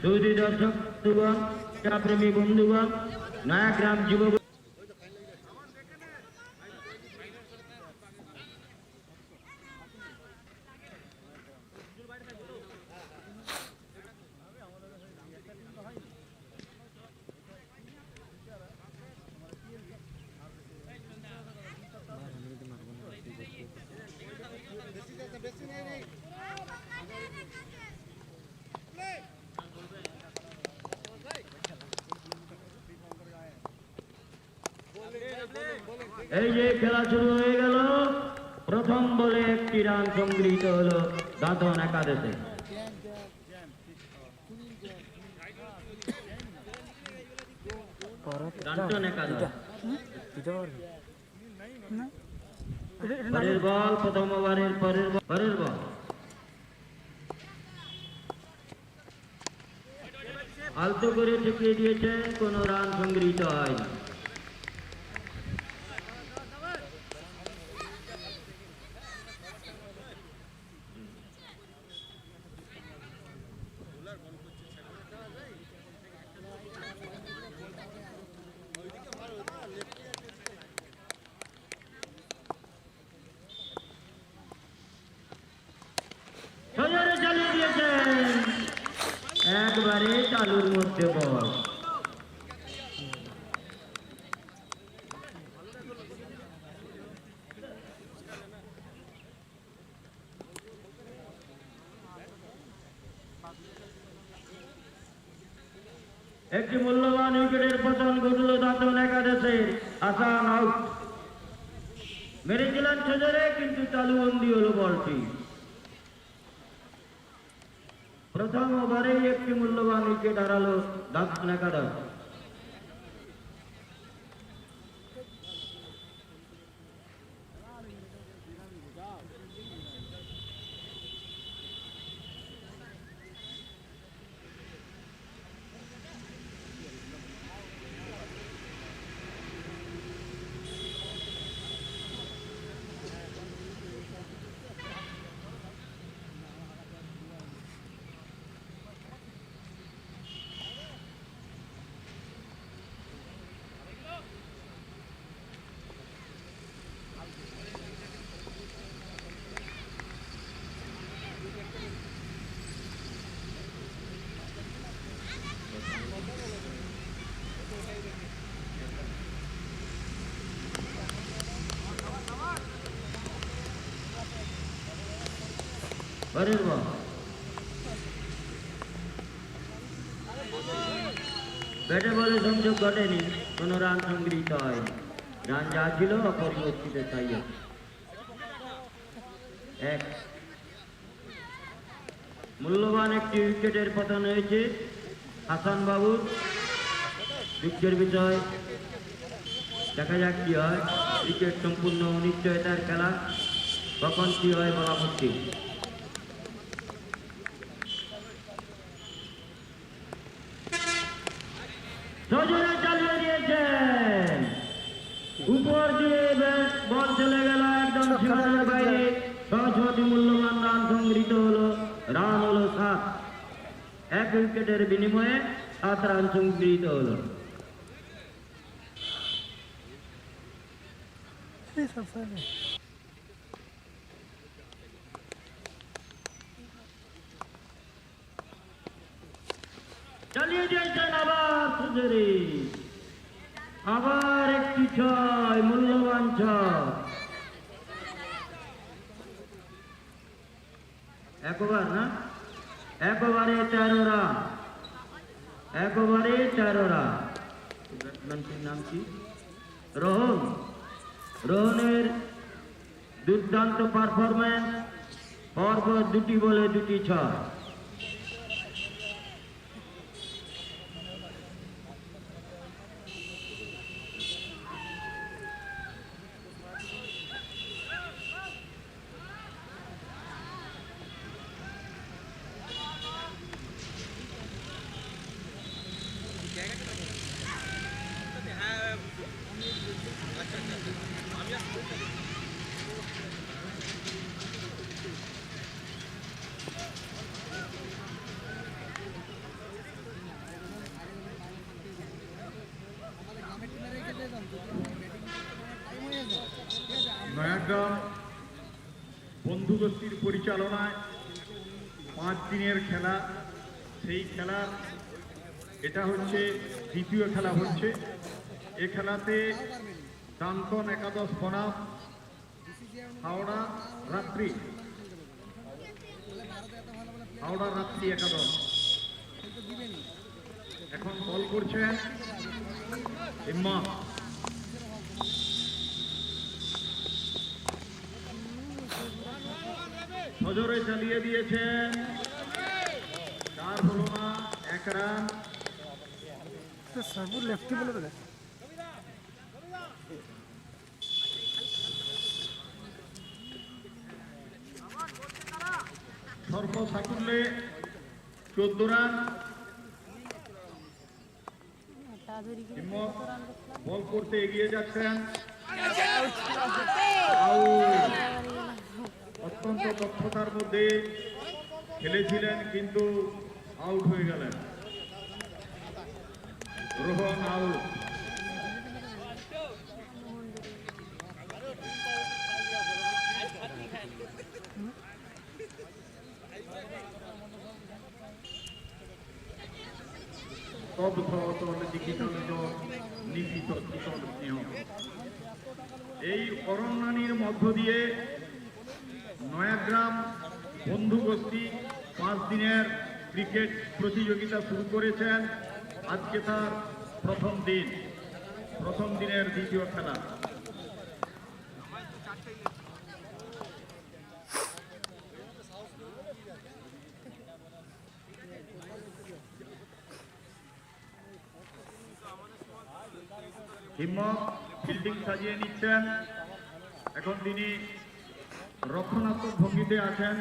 সুধী দর্শক বন্ধুগণ ক্রীড়াপ্রেমী বন্ধুগণ নয়াগ্রাম যুব এই যে খেলা শুরু হয়ে গেল প্রথম বলে একটি রান সংগৃহীত হলো দাঁতন একাদশে দাঁতন একাদশ পরের বল প্রথম ওভারের পরের বল আলতো করে ঠেকিয়ে দিয়েছেন কোনো রান সংগৃহীত হয়নি চালিয়ে দিয়েছেন একবারে চালুর মধ্যে বল একটি মূল্যবান উইকেটের পতন ঘটল দাঁতন একাদশের। হাসান আউট। মেরেছিলেন ছজরে, কিন্তু তালুবন্দি হলো বলটি। প্রথম ওভারেই একটি মূল্যবান উইকেট হারালো দাঁতন একাদশ। পরের বল। ব্যাটে বলে সংযোগ ঘটেনি, কোন রান সংগৃহীত হয়নি। রান যা ছিল অপরিবর্তিত তাই আছে। এক। মূল্যবান একটি উইকেটের পতন হয়েছে হাসান বাবুর। দুঃখের বিষয়, দেখা যাক কি হয়। উইকেট সম্পূর্ণ অনিশ্চয়তার খেলা, কখন কি হয় বলা মুশকিল। ছজরে চালিয়ে দিয়েছেন, উপর দিয়ে বল চলে গেল একদম সীমানার বাইরে। সহজভাবে মূল্যবান রান সংগৃহীত হলো। রান হলো 7। এক উইকেটের বিনিময়ে 7 রান সংগৃহীত হলো। চালিয়ে দিয়েছেন আবার ছজরে। আবার একটি 6, মূল্যবান 6। একবার না, একবারে 13 রান। একবারে 13 রান। ব্যাটসম্যানটির নাম কি? রোহন। রোহনের দুর্দান্ত পারফরম্যান্স। পরপর 2টি বলে 2টি 6। নয়াগ্রাম বন্ধুগোষ্ঠীর পরিচালনায় 5 দিনের খেলা। সেই খেলার এটা হচ্ছে দ্বিতীয় খেলা হচ্ছে। এ খেলাতে দান্তন একাদশ বনাম হাওড়া রাত্রি একাদশ। এখন বল করছেন ইম্মা। নজরে চালিয়ে দিয়েছেন, 4 হলো না, 1 রান। সাবু লেফটি বলে দেয়। সর্ব সাকুল্যে 14 রান। বল করতে এগিয়ে যাচ্ছেন। অত্যন্ত দক্ষতার মধ্যে খেলেছিলেন, কিন্তু আউট হয়ে গেলেন। রোহন আউট। এই অরণ্যানীর মধ্য দিয়ে নয়াগ্রাম বন্ধু গোষ্ঠী 5 দিনের ক্রিকেট প্রতিযোগিতা শুরু করেছেন। আজকে তার প্রথম দিনের দ্বিতীয় খেলা। হিম্মত ফিল্ডিং সাজিয়ে নিচ্ছেন, এখন তিনি রক্ষণাত্মক ভঙ্গিতে আছেন,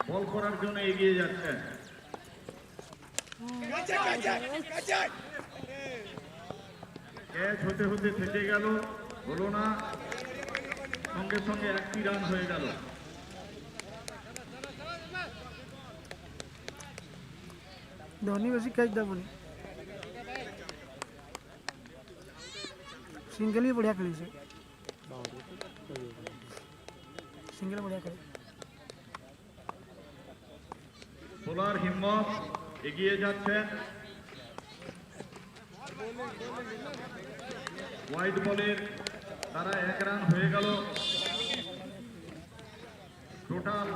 বল করার জন্য এগিয়ে যাচ্ছেন। ক্যাচ হতে হতে থেকে গেল, হলো না, সঙ্গে সঙ্গে একটি রান হয়ে গেল। ধোনি বেশি ক্যাচ দেবনি, সিঙ্গেল বঢ়িয়া খেলিছে, সিঙ্গেল বঢ়িয়া খেলে। বোলার হিম্মত এগিয়ে যাচ্ছেন, ওয়াইড বলের তারা 1 রান হয়ে গেল। টোটাল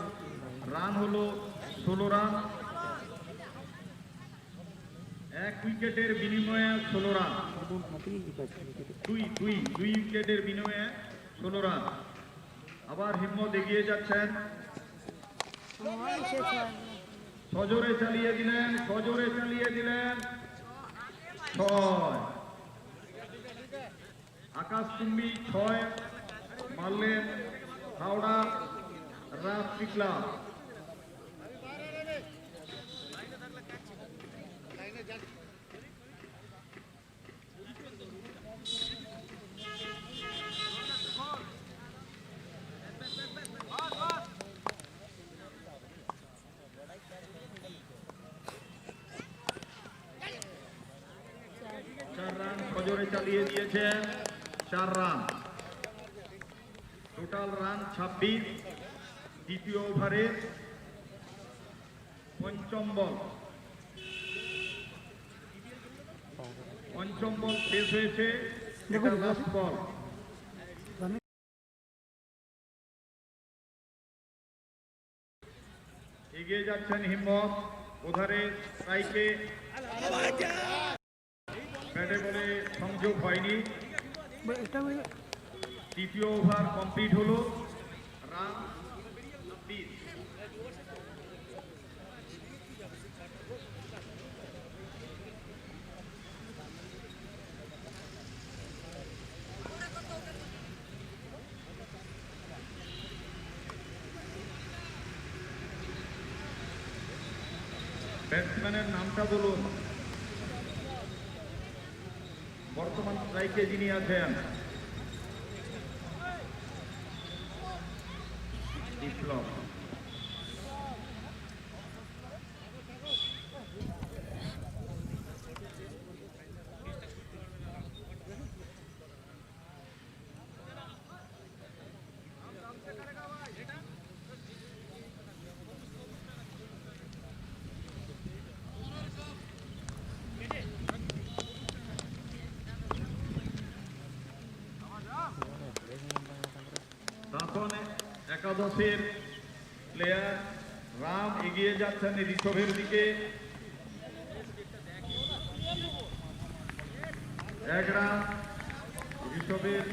রান হলো 16 রান, 1 উইকেটের বিনিময়ে 16 রান, দুই উইকেটের বিনিময়ে 16 রান। আবার হিম্মত এগিয়ে যাচ্ছেন, সজোরে চালিয়ে দিলেন 6। আকাশকুম্বী 6 মারলেন হাওড়া রাষ্ট্রী ক্লাব। সজোরে চালিয়ে দিয়েছেন, 4 রান, টোটাল রান 26। দ্বিতীয় ওভারে পঞ্চম বল শেষ হয়েছে, এটা লাস্ট বল। এগিয়ে যাচ্ছেন হিম্মত, ওধারে স্ট্রাইকে ব্যাটে বলে সংযোগ হয়নি। তৃতীয় ওভার কমপ্লিট হলো, রান 20। ব্যাটসম্যানের নামটা বলুন, বর্তমান স্ট্রাইকে যিনি আছেন। বিপ্লব। তখন একাদশের প্লেয়ার রাম এগিয়ে যাচ্ছেন ঋষভের দিকে, 1 রান, ঋষভের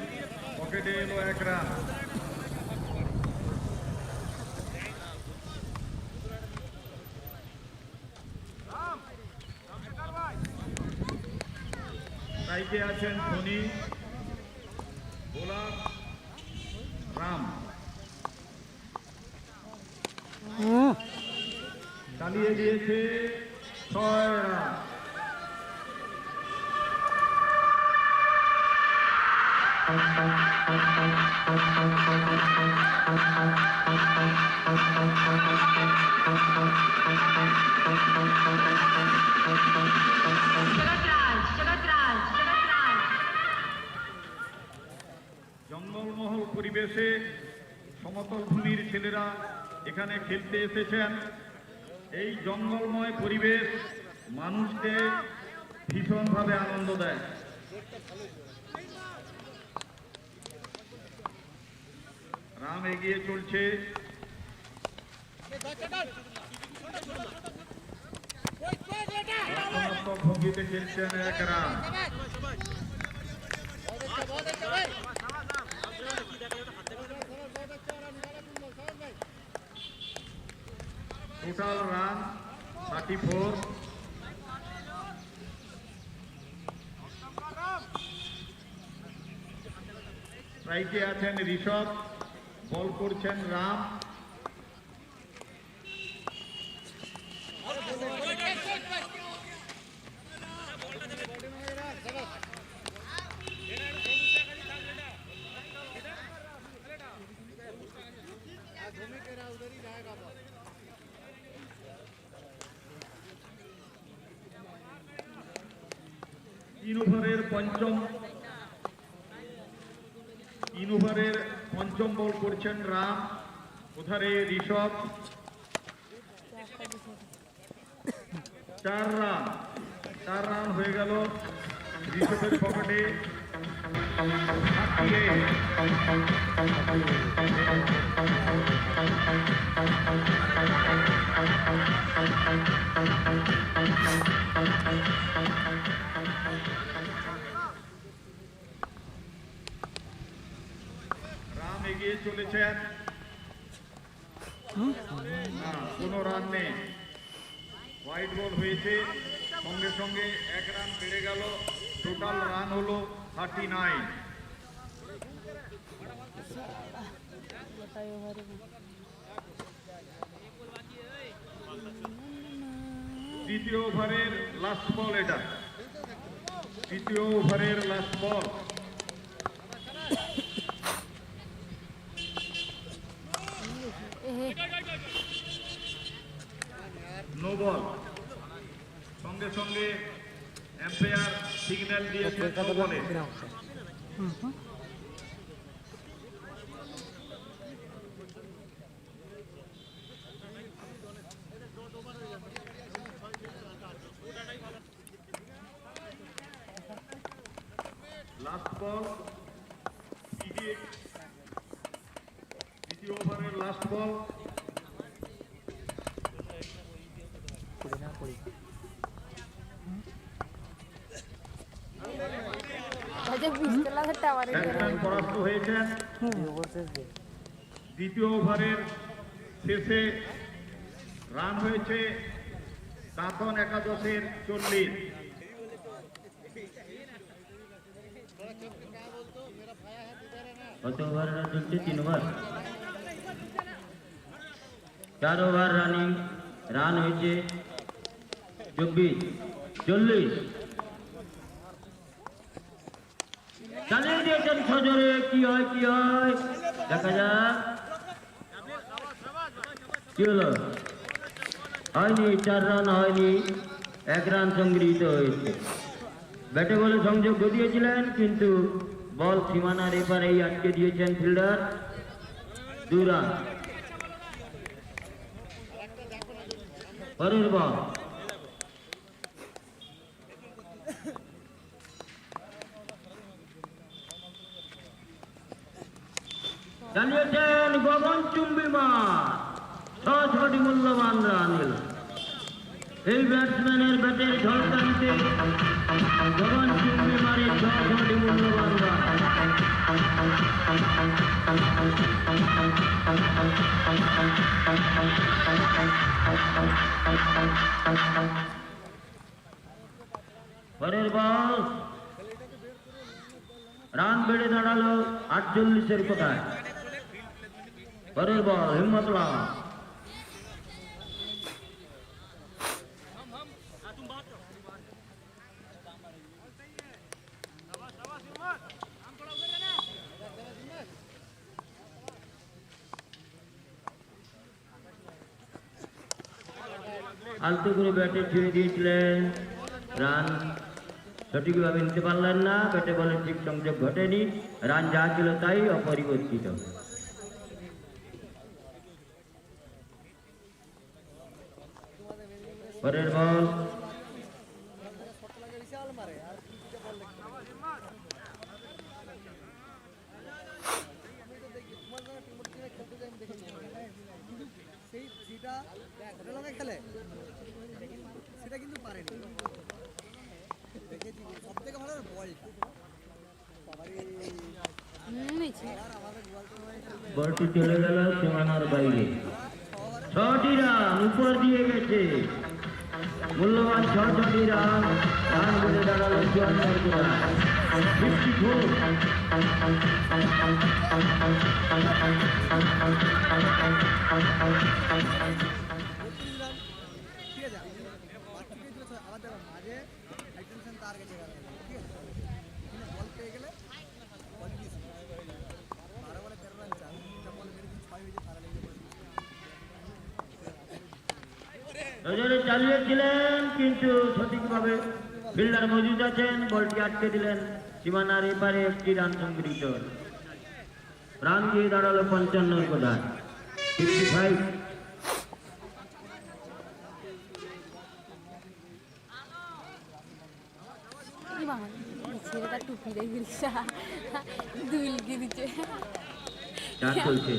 পকেটে এলো 1 রান। স্ট্রাইকে আছেন ধোনি, বোলার রাম। চালিয়ে দিয়েছে 6 রান। জঙ্গলমহল পরিবেশে সমতল ভূমির ছেলেরা এখানে খেলতে এসেছেন। এই জঙ্গলময় পরিবেশ মানুষকে ভীষণভাবে আনন্দ দেয়। রাম এগিয়ে চলছে, রক্ষণাত্মক ভঙ্গিতে খেলছেন 1 রান। Total run 34। স্ট্রাইকে আছেন ঋষভ, বল করছেন রাম। তিন ওভারের পঞ্চম বল করছেন রাম, ওধারে ঋষভ। 4 রান হয়ে গেল ঋষভের পকেটে। রাম এগিয়ে চলেছেন, কোনো রান নেই। হোয়াইট বল হয়েছে, সঙ্গে সঙ্গে 1 রান বেড়ে গেল। টোটাল রান হলো 39। দ্বিতীয় ওভারের লাস্ট বল এটা, দ্বিতীয় ওভারের লাস্ট বল। নো বল, সঙ্গে সঙ্গে এম্পায়ার সিগন্যাল দিয়েছেন নো বলে। লাস্ট বল, দ্বিতীয় ওভারের লাস্ট বল। ব্যাটসম্যান পরাস্ত হয়েছেন। দ্বিতীয় ওভারের শেষে রান হয়েছে দাঁতন একাদশের 40। কত ওভার রান চলছে? 3 ওভার। 4 ওভার রানিং, রান হয়েছে 24, 40। চালিয়ে দিয়েছেন সজোরে, কি হয় দেখা যাক কি হলো। হয়নি, 4 রান হয়নি, 1 রান সংগৃহীত হয়েছে। ব্যাটে বলে সংযোগ ঘটিয়েছিলেন, কিন্তু বল সীমানার এপারেই আটকে দিয়েছেন ফিল্ডার। 2 রান। পরের বল, চালিয়েছেন গগনচুম্বী মার, 6টি মূল্যবান রান এলো। এই ব্যাটসম্যানের ব্যাটের ঝলকানিতে গগনচুম্বী মারের 6টি মূল্যবান রান। পরের বল, রান বেড়ে দাঁড়ালো 48-এর কোথায়। পরের বল, হিম্মতলাল। আলতো করে ব্যাটে ছেড়ে দিয়েছিলেন, রান সঠিকভাবে নিতে পারলেন না। ব্যাটে বলে ঠিক সংযোগ ঘটেনি, রান যা ছিল তাই অপরিবর্তিত। পরের বল, সেটা কিন্তু পারেনি দেখেছি সব থেকে ভালো বলটা বলটি চলে গেল সীমানার বাইরে। 6টি রান উপর দিয়ে গেছে, মূল্যবান 6টি রান। রান বলে দাঁড়ালো 54। ঠিক আছে আবার দেখো মাঝে একজন তার গেছে ঠিক আছে এখানে বল পেয়ে গেলে বল মিস 12 বলে 13 রান চাই বল মেরে 6 হয়েছে তারা লেগে নজরে চালিয়েছিলেন কিন্তু সঠিকভাবে ফিল্ডার মজুদ আছেন, বলটি আটকে দিলেন। সীমানার এপারে একটি রান সংগৃহীত। রান দিয়ে দাঁড়ালো 55 কোথায় 55। ছেলেটা টুপি রেখেছে দুই লিখে দিচ্ছে চার চলছে।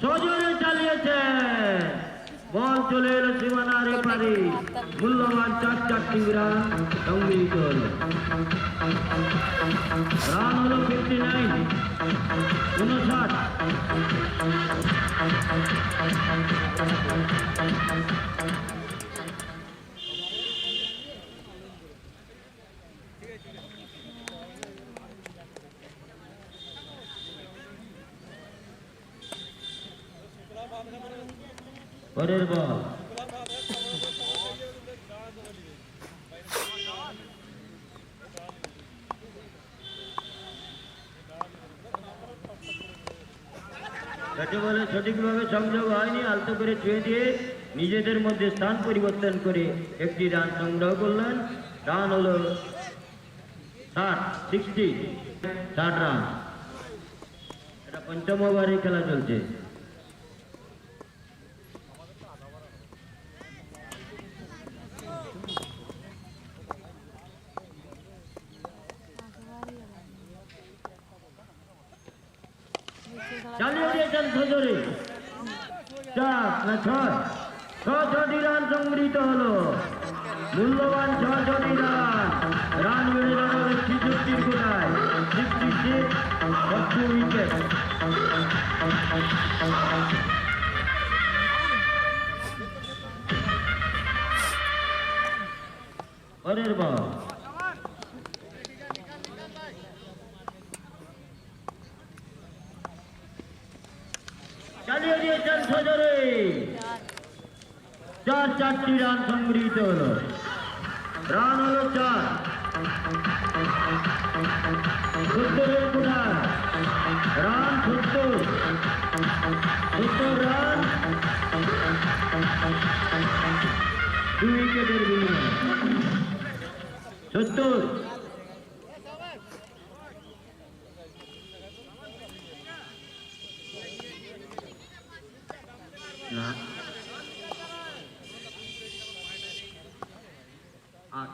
সজোরে চালিয়েছে, বল চলে এলো সীমানার এপারে। মূল্যবান 4টি রান সংগৃহীত হলো। রান হলো 59, 59। পরের বল ব্যাটে বলে সঠিকভাবে সংযোগ হয়নি, আলতো করে ছুঁয়ে দিয়ে নিজেদের মধ্যে স্থান পরিবর্তন করে একটি রান সংগ্রহ করলেন। রান হলো 60 রান। এটা 5ম ওভারে খেলা চলছে। চালিয়ে দিয়েছেন সজোরে। 4 না 6টি রান সংগৃহীত হলো। মূল্যবান 6টি রান। রান বেড়ে দাঁড়ালো 66 কোটায় 66, 10 উইকেট। পরের বল চালিয়ে দিয়েছেন সজোরে। 4টি রান সংগৃহীত হলো। রান হলো 4। 70 কোঠায় রান 70 রান, 2 উইকেটের বিনিময়ে 70। না 8।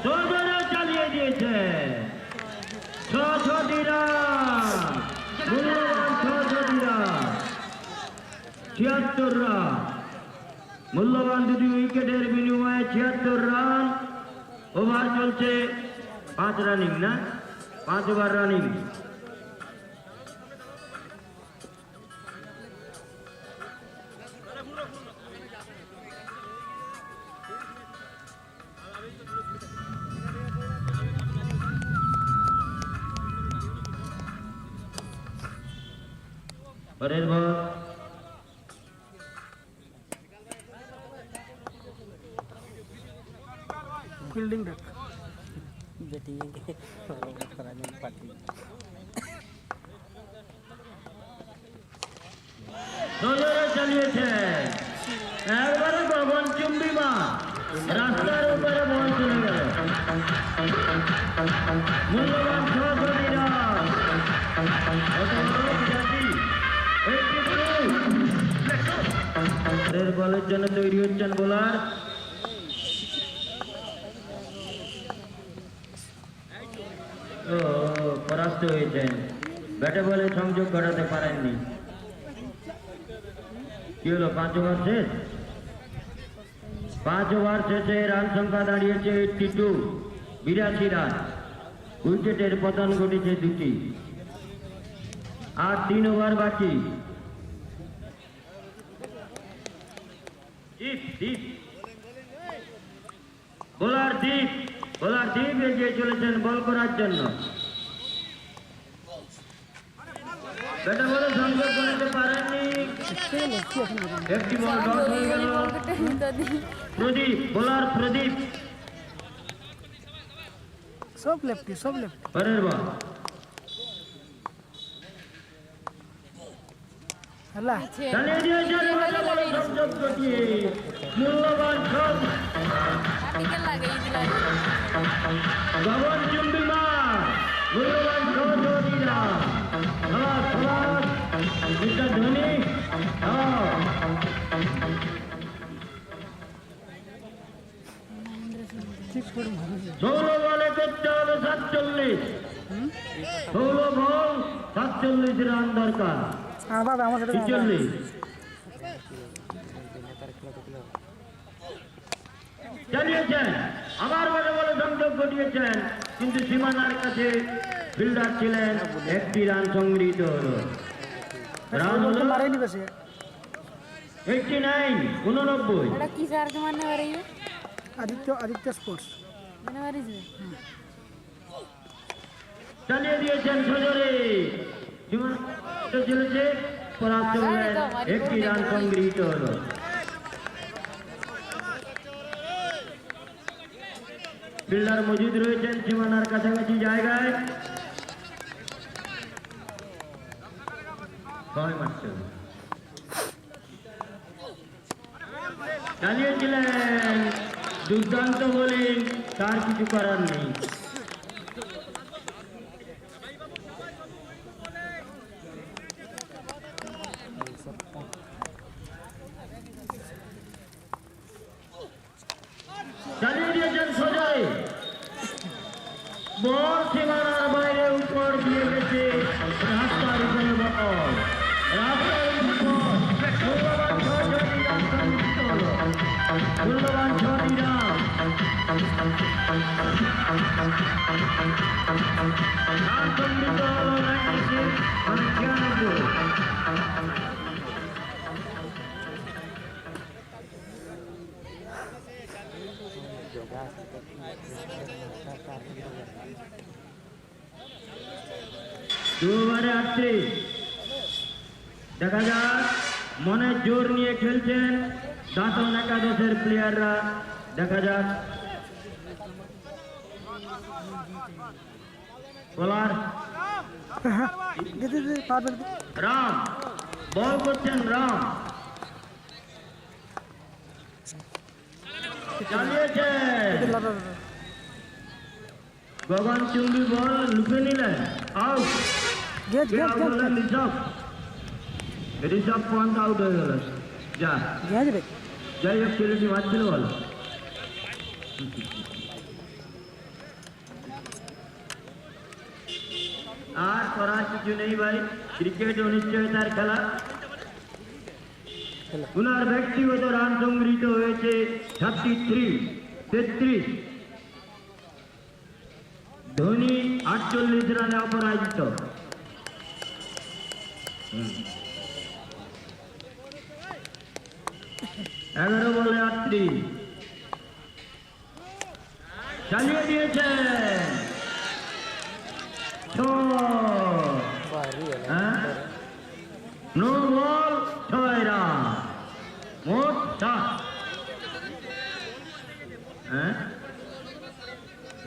সজোরে চালিয়ে দিয়েছে। 6টি রান। মূল্যবান 6টি রান, 76 রান। মূল্যবান 2 উইকেটের বিনিময়ে 76 রান। ওভার চলছে 5 রানিং না 5 ওভার রানিং। পরের বল ফিল্ডিং দেখ সজোরে চালিয়েছে, একবারে গগনচুম্বী মা। রাস্তার উপরে বল চলে গেল। মূল্যবান 6টি রান। এর বলের জন্য তৈরি হচ্ছেন বোলার ও পরাস্ত হয়েছেন ব্যাটে বলে সংযোগ ঘটাতে পারেননি কি হলো 5 ওভার শেষ 5 ওভার শেষে রান সংখ্যা দাঁড়িয়েছে 82 82 রান উইকেটের পতন ঘটেছে 2টি আর 3 ওভার বাকি বোলার দ্বীপ এগিয়ে চলেছেন বল করার জন্য ব্যাটে বলে সংযোগ করতে পারেননি একটি বল ডট হয়ে গেল প্রদীপ বোলার প্রদীপ सब लेफ्टी পরের বল हल्ला চালিয়ে দিয়েছেন ব্যাটে বলে সংযোগ ঘটিয়ে মূল্যবান শট আর্টিকেল লাগাই দিলাম গগন চুম্বিমা মূল্যবান শট দিলা মিস্টার ধোনি ठीक छोड़ मारो 16 বলে করতে হবে 47 16 বল 47 রান দরকার हां बाबा আমার সাথে 46 চালিয়েছেন আবার বলে বলে সংযোগ ঘটিয়েছেন কিন্তু সীমানার কাছে ফিল্ডার ছিলেন একটি রান সংগৃহীত হলো রান হলো मारे नहीं बसे 89 89 এটা কি স্যার কে মারনে পারে आदित्य स्पोर्ट्स মানে পারিস চালিয়ে দিয়েছেন সজরে সীমানা চলেছে পরাস্ত হলেন একটি রান সংগৃহীত হলো ফিল্ডার মজুদ রয়েছেন সীমানার কাছাকাছি জায়গায় চালিয়েছিলেন দুর্দান্ত বোলিং তার কিছু করার নেই চালিয়ে দিয়েছেন সোজাই বল সীমানার বাইরে উপর দিয়ে গেছে রাস্তার উপরে বল রাস্তার উপর মূল্যবান ছটি রান সংগৃহীত হল 96 2 ওভারে 38 দেখা যাক মনে জোর নিয়ে খেলছেন দাঁতন একাদশের প্লেয়াররা দেখা যাক বোলার दे पार রাম বল করছেন রাম চালিয়েছেন গগন চুম্বি বল লুপে নিলেন আউট गेट ঋষভ পন্থ আউট হয়ে গেল যা गेट रे যাই হোক ছেলেটি মারছিল বলো আর করার কিছু নেই ভাই ক্রিকেট অনিশ্চয়তার খেলা উনার ব্যক্তিগত রান সংগৃহীত হয়েছে 33 ধোনি 48 রানে অপরাজিত এগারো বলে 38 চালিয়ে দিয়েছেন নো বল 6 রান মোট 7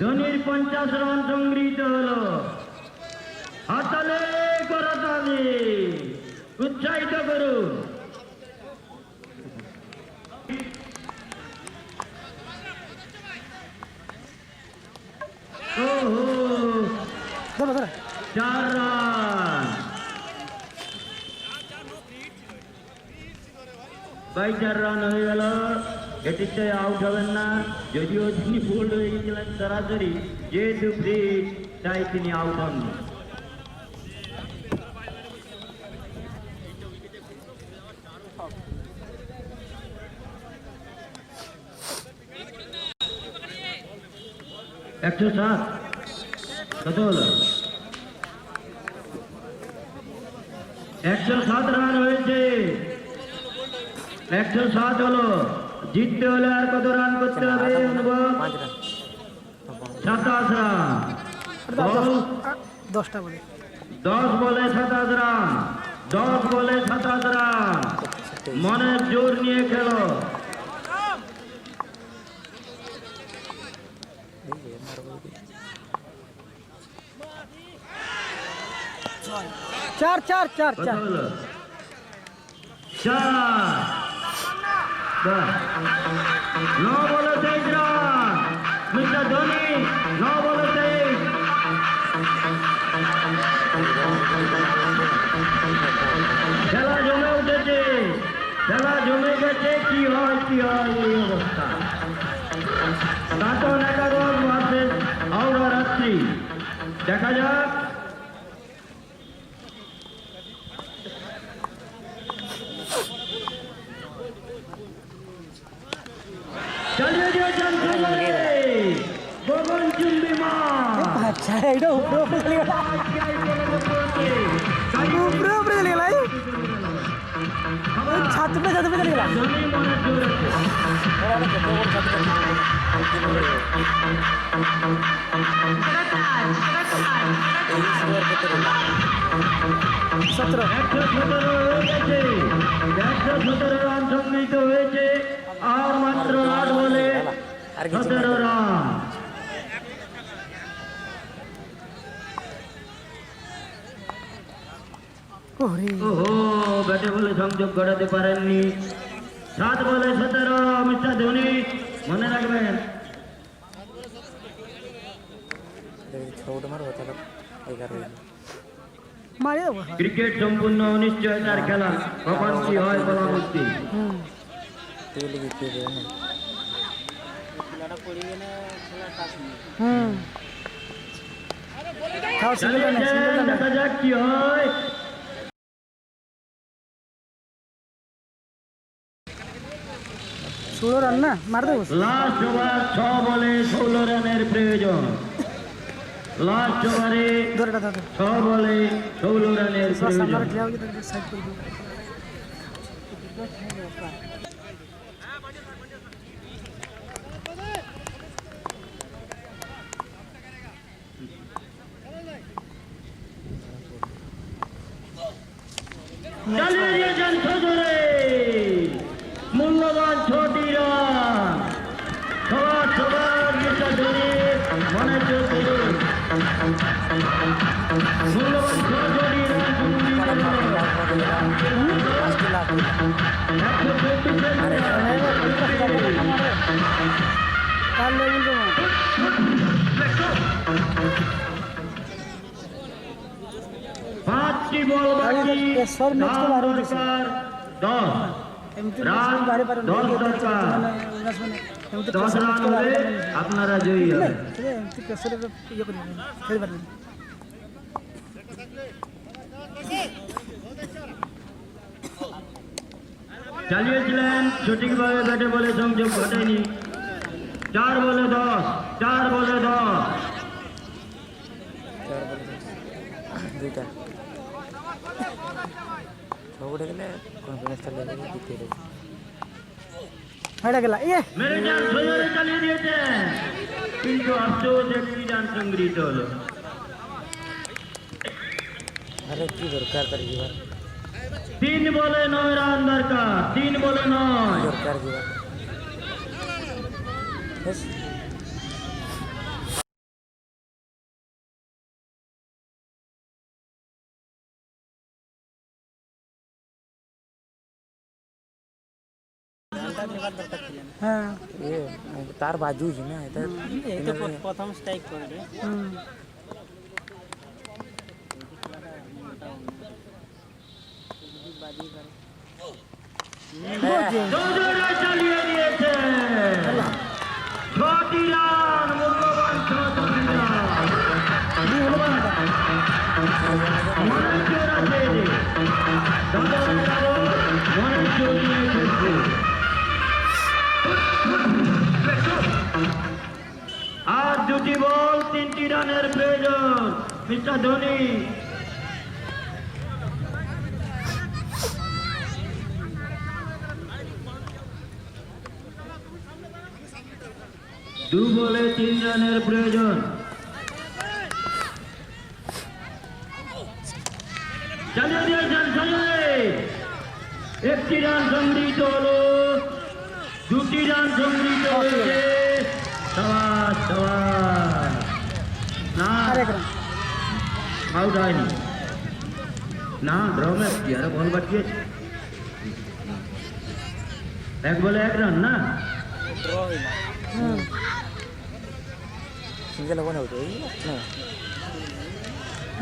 ধোনির 50 রান সংগৃহীত হলো হাতালে করতালি উৎসাহিত করুন धर 4 রান 22 রান হয়ে গেল। এটিতে আউট হবেন না, যদিও তিনি বোল্ড হয়ে গেছিলেন সরাসরি, যেহেতু ফ্রি তাই তিনি আউট হননি। একশো সাত কত হলো? 107 রান হয়েছে। 107 হলো। জিততে হলে আর কত রান করতে হবে অনুভব? 27 রান। বল 10টা বলে 10 বলে 27 রান। 10 বলে 27 রান। মনের জোর নিয়ে খেলো। চার চার চার কত চার হলো? 4 বাহ। 9 বলে 23 রান। মিস্টার ধোনি 9 বলে 23। খেলা জমে উঠেছে, খেলা জমে গেছে। কি হয় এই অবস্থা? দাঁতন একাদশ ভার্সেস হাওড়া রাত্রি, দেখা যাক। চালিয়ে দিয়েছেন গগন চুম্বি মা। আচ্ছা এটা উপরে উপরে চলে গেল উপরে উপরে চলে গেল ছাদ উপরে চলে গেল সতেরো 117 রান সংগৃহীত হয়েছে। আর মাত্র 8 বলে 17 রান। ওরে ওহো, ব্যাটে বলে সংযোগ ঘটাতে পারেননি। 7 বলে 17। মিস্টার ধোনি মনে রাখবেন। মারিয়ে দেবো ক্রিকেট সম্পূর্ণ অনিশ্চয়তার খেলা, কখন কি হয় বলা মুশকিল। খাও সিঙ্গেল না দেখা যাক কি হয়। 16 রান না মার দেবো লাস্ট ওভার, 6 বলে 16 রানের প্রয়োজন। লাস্ট ওভারে ধরেটা ধরে 6 বলে 16 রানের সামনে প্রয়োজন। খেলা হলে তাকে সাইড করে দিও চালিয়ে দিয়েছেন সজরে, মূল্যবান 6টি রান। সবার মিস্টার ধোনি মনে চলছে মূল্যবান 6টি রান সংগৃহীত হলো। 124 কার লেভেল দেবো 5টি বল বাকি। সব ম্যাচ তো বাইরে দিয়েছে। দরকার 10 এমনি রান, বাইরে পারে 10 দরকার। 10 রান হলে আপনারা জয়ী হবেন। এমনি প্রেসারে ইয়ে করে খেলে পারবেন চালিয়েছিলেন সঠিকভাবে ব্যাটে বলে সংযোগ ঘটেনি। 4 বলে 10, 4 বলে 10। দুইটা উঠে গেলে কনফিডেন্সটা লেগে দিতে হবে। হেডে গেলা ইয়ে মেরে যান সজরে চালিয়ে দিয়েছেন, কিন্তু আফসোস 1টি রান সংগৃহীত হলো। আরে কি দরকার তার জীবন 3 বলে 9 রান দরকার। 3 বলে 9। দরকার জীবন হ্যাঁ তার বাজু না এটা প্রথম স্ট্রাইক করবে দুজনে চালিয়ে দিয়েছে 6টি রান, মূল্যবান 6টি রান। অনেক জোর আছে এদের। দাদন দাদন, অনেক জোর নিয়ে এসেছে। আর 2টি বল, 3টি রানের প্রয়োজন মিস্টার ধোনি। দু বলে 3 রানের প্রয়োজন। চালিয়ে দিয়েছেন চালিয়ে, 1টি রান সংগৃহীত হলো, 2টি রান সংগৃহীত হয়েছে। সাবাস সাবাস। না আউট হয়নি, না ড্র ম্যাচ কি আরো বল বাড়িয়েছে। 1 বলে 1 রান না, সিঙ্গেল হবো না ওটা না।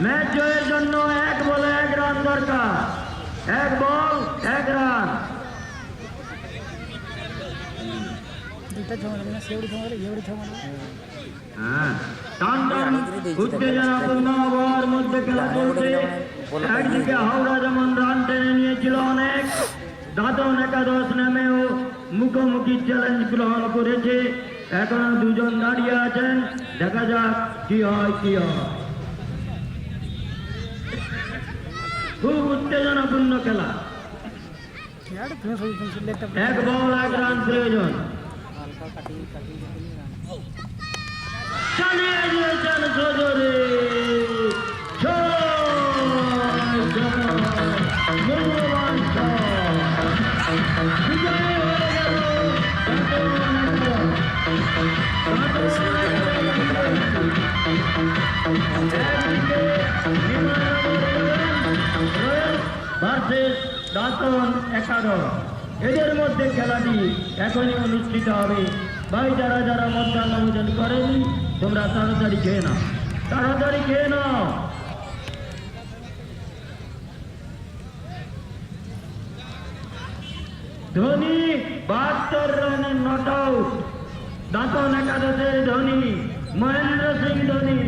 ম্যাচ জয়ের জন্য 1 বলে 1 রান দরকার। 1 বল 1 রান। হ্যাঁ, টান টান উত্তেজনাপূর্ণ আবহাওয়ার মধ্যে খেলা চলছে। একদিকে হাওড়া যেমন রান টেনে নিয়েছিল অনেক, দাদন একাদশ নামেও মুখোমুখি চ্যালেঞ্জ গ্রহণ করেছে। এখনো দুজন দাঁড়িয়ে আছেন, দেখা যাক কি হয় কি হয়। খুব উত্তেজনাপূর্ণ খেলা। 1 বল 1 রান প্রয়োজন। চালিয়ে দিয়েছেন সজরে, মূল্যবান বিজয় হয়ে গেল। ভার্সেস দাতন একাদশ, এদের মধ্যে খেলাটি এখনই অনুষ্ঠিত হবে। ভাই যারা যারা মধ্যাহ্ন ভোজন করেনি তোমরা তাড়াতাড়ি খেয়ে নাও, তাড়াতাড়ি খেয়ে নাও। ধোনি 72 রানে নট আউট। দাতন একাদশের ধোনি, মহেন্দ্র সিং ধোনি